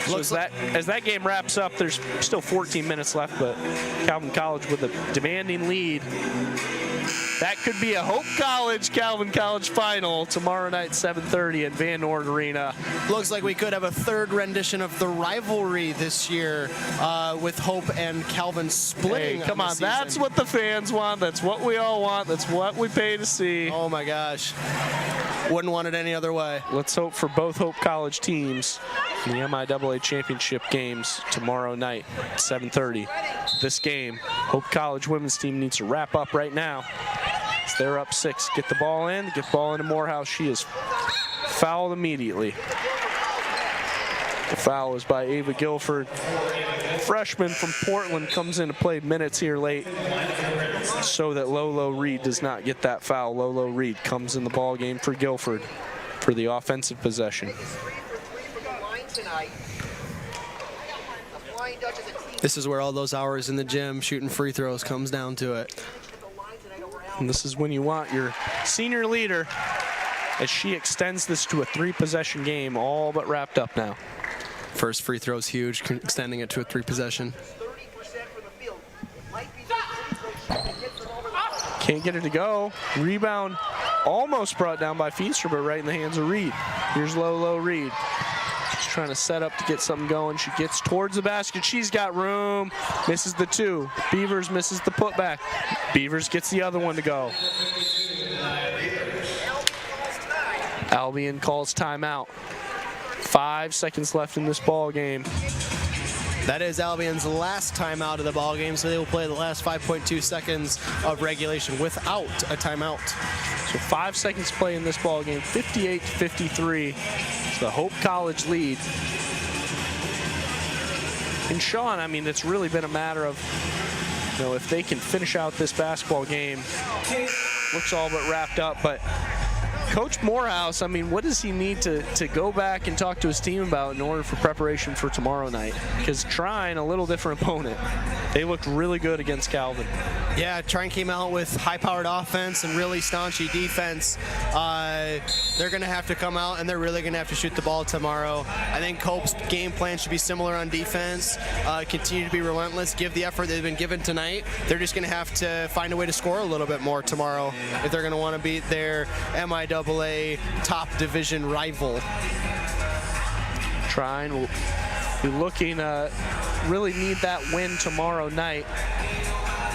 So as that game wraps up, there's still 14 minutes left, but Calvin College with a demanding lead. That could be a Hope College, Calvin College final tomorrow night, 7:30 at Van Noord Arena. Looks like we could have a third rendition of the rivalry this year with Hope and Calvin splitting. Hey, come on, that's what the fans want. That's what we all want. That's what we pay to see. Oh my gosh. Wouldn't want it any other way. Let's hope for both Hope College teams in the MIAA championship games tomorrow night, 7:30. This game, Hope College women's team needs to wrap up right now. They're up 6. Get the ball in. Get the ball into Morehouse. She is fouled immediately. The foul was by Ava Guilford. Freshman from Portland comes in to play minutes here late so that Lolo Reed does not get that foul. Lolo Reed comes in the ball game for Guilford for the offensive possession. This is where all those hours in the gym shooting free throws comes down to it. And this is when you want your senior leader, as she extends this to a 3-possession game, all but wrapped up now. First free throw is huge, extending it to a 3-possession. Can't get it to go. Rebound almost brought down by Feenstra, but right in the hands of Reed. Here's Lolo Reed. trying to set up to get something going. She gets towards the basket. She's got room. Misses the two. Beavers misses the putback. Beavers gets the other one to go. Albion calls timeout. 5 seconds left in this ball game. That is Albion's last timeout of the ball game, so they will play the last 5.2 seconds of regulation without a timeout. So 5 seconds to play in this ball game. 58-53. It's the Hope College lead. And Sean, I mean, it's really been a matter of, you know, if they can finish out this basketball game, looks all but wrapped up, but Coach Morehouse, I mean, what does he need to go back and talk to his team about in order for preparation for tomorrow night? Because Trine, a little different opponent, they looked really good against Calvin. Yeah, Trine came out with high-powered offense and really staunchy defense. They're going to have to come out, and they're really going to have to shoot the ball tomorrow. I think Hope's game plan should be similar on defense, continue to be relentless, give the effort they've been given tonight. They're just going to have to find a way to score a little bit more tomorrow if they're going to want to beat their MIAA top division rival. Trine will be looking really need that win tomorrow night,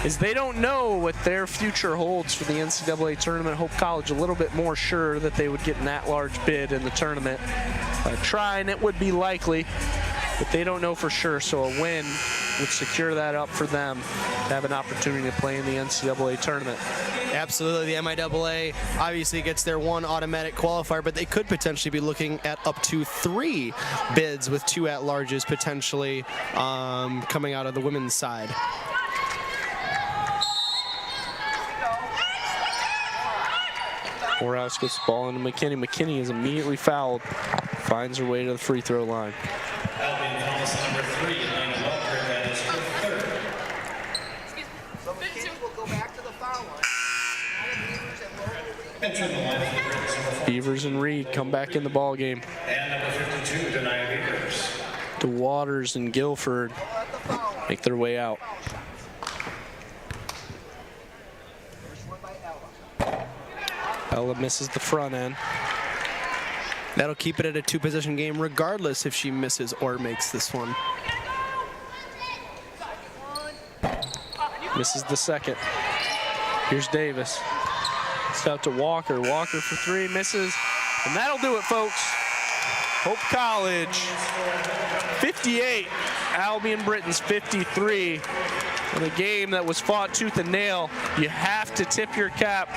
as they don't know what their future holds for the NCAA tournament. Hope College a little bit more sure that they would get an at-large bid in the tournament. Trine, it would be likely, but they don't know for sure, so a win would secure that up for them to have an opportunity to play in the NCAA tournament. Absolutely. The MIAA obviously gets their one automatic qualifier, but they could potentially be looking at up to 3 bids with 2 at-larges potentially coming out of the women's side. Morehouse gets the ball into McKinney. McKinney is immediately fouled, finds her way to the free throw line. Beavers and Reed come back in the ball game. And number 52, Denia Beavers. DeWaters and Guilford make their way out. Ella misses the front end. That'll keep it at a 2-possession game regardless if she misses or makes this one. Misses the second. Here's Davis. It's out to Walker. Walker for 3, misses. And that'll do it, folks. Hope College 58, Albion Britons 53. In a game that was fought tooth and nail, you have to tip your cap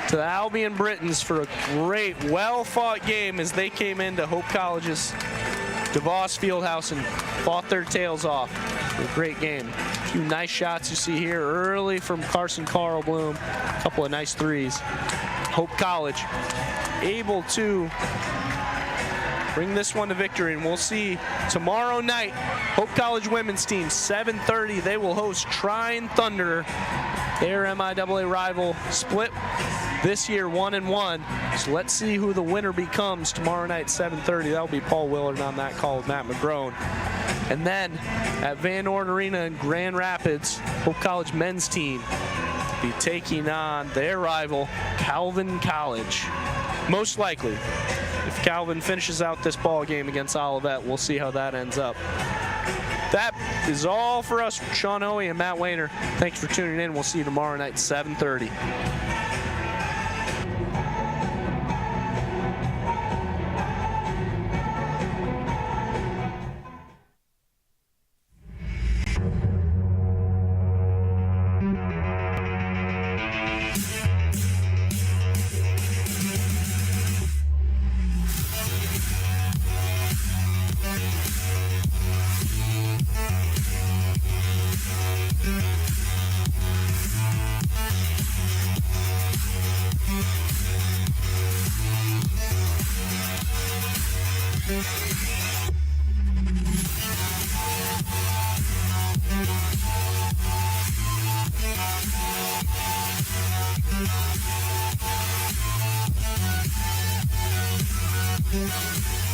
to the Albion Britons for a great, well-fought game as they came into Hope College's DeVos Fieldhouse and fought their tails off. A great game. A few nice shots you see here early from Carson Carl Bloom. A couple of nice threes. Hope College able to bring this one to victory, and we'll see tomorrow night. Hope College women's team, 7:30. They will host Trine Thunder, their MIAA rival, split this year 1-1. So let's see who the winner becomes tomorrow night, 7:30. That'll be Paul Willard on that call with Matt McGrone. And then at Van Orn Arena in Grand Rapids, Hope College men's team be taking on their rival, Calvin College. Most likely, if Calvin finishes out this ball game against Olivet, we'll see how that ends up. That is all for us, Sean Hoey and Matt Wayner. Thanks for tuning in. We'll see you tomorrow night, 7:30. We'll be right back.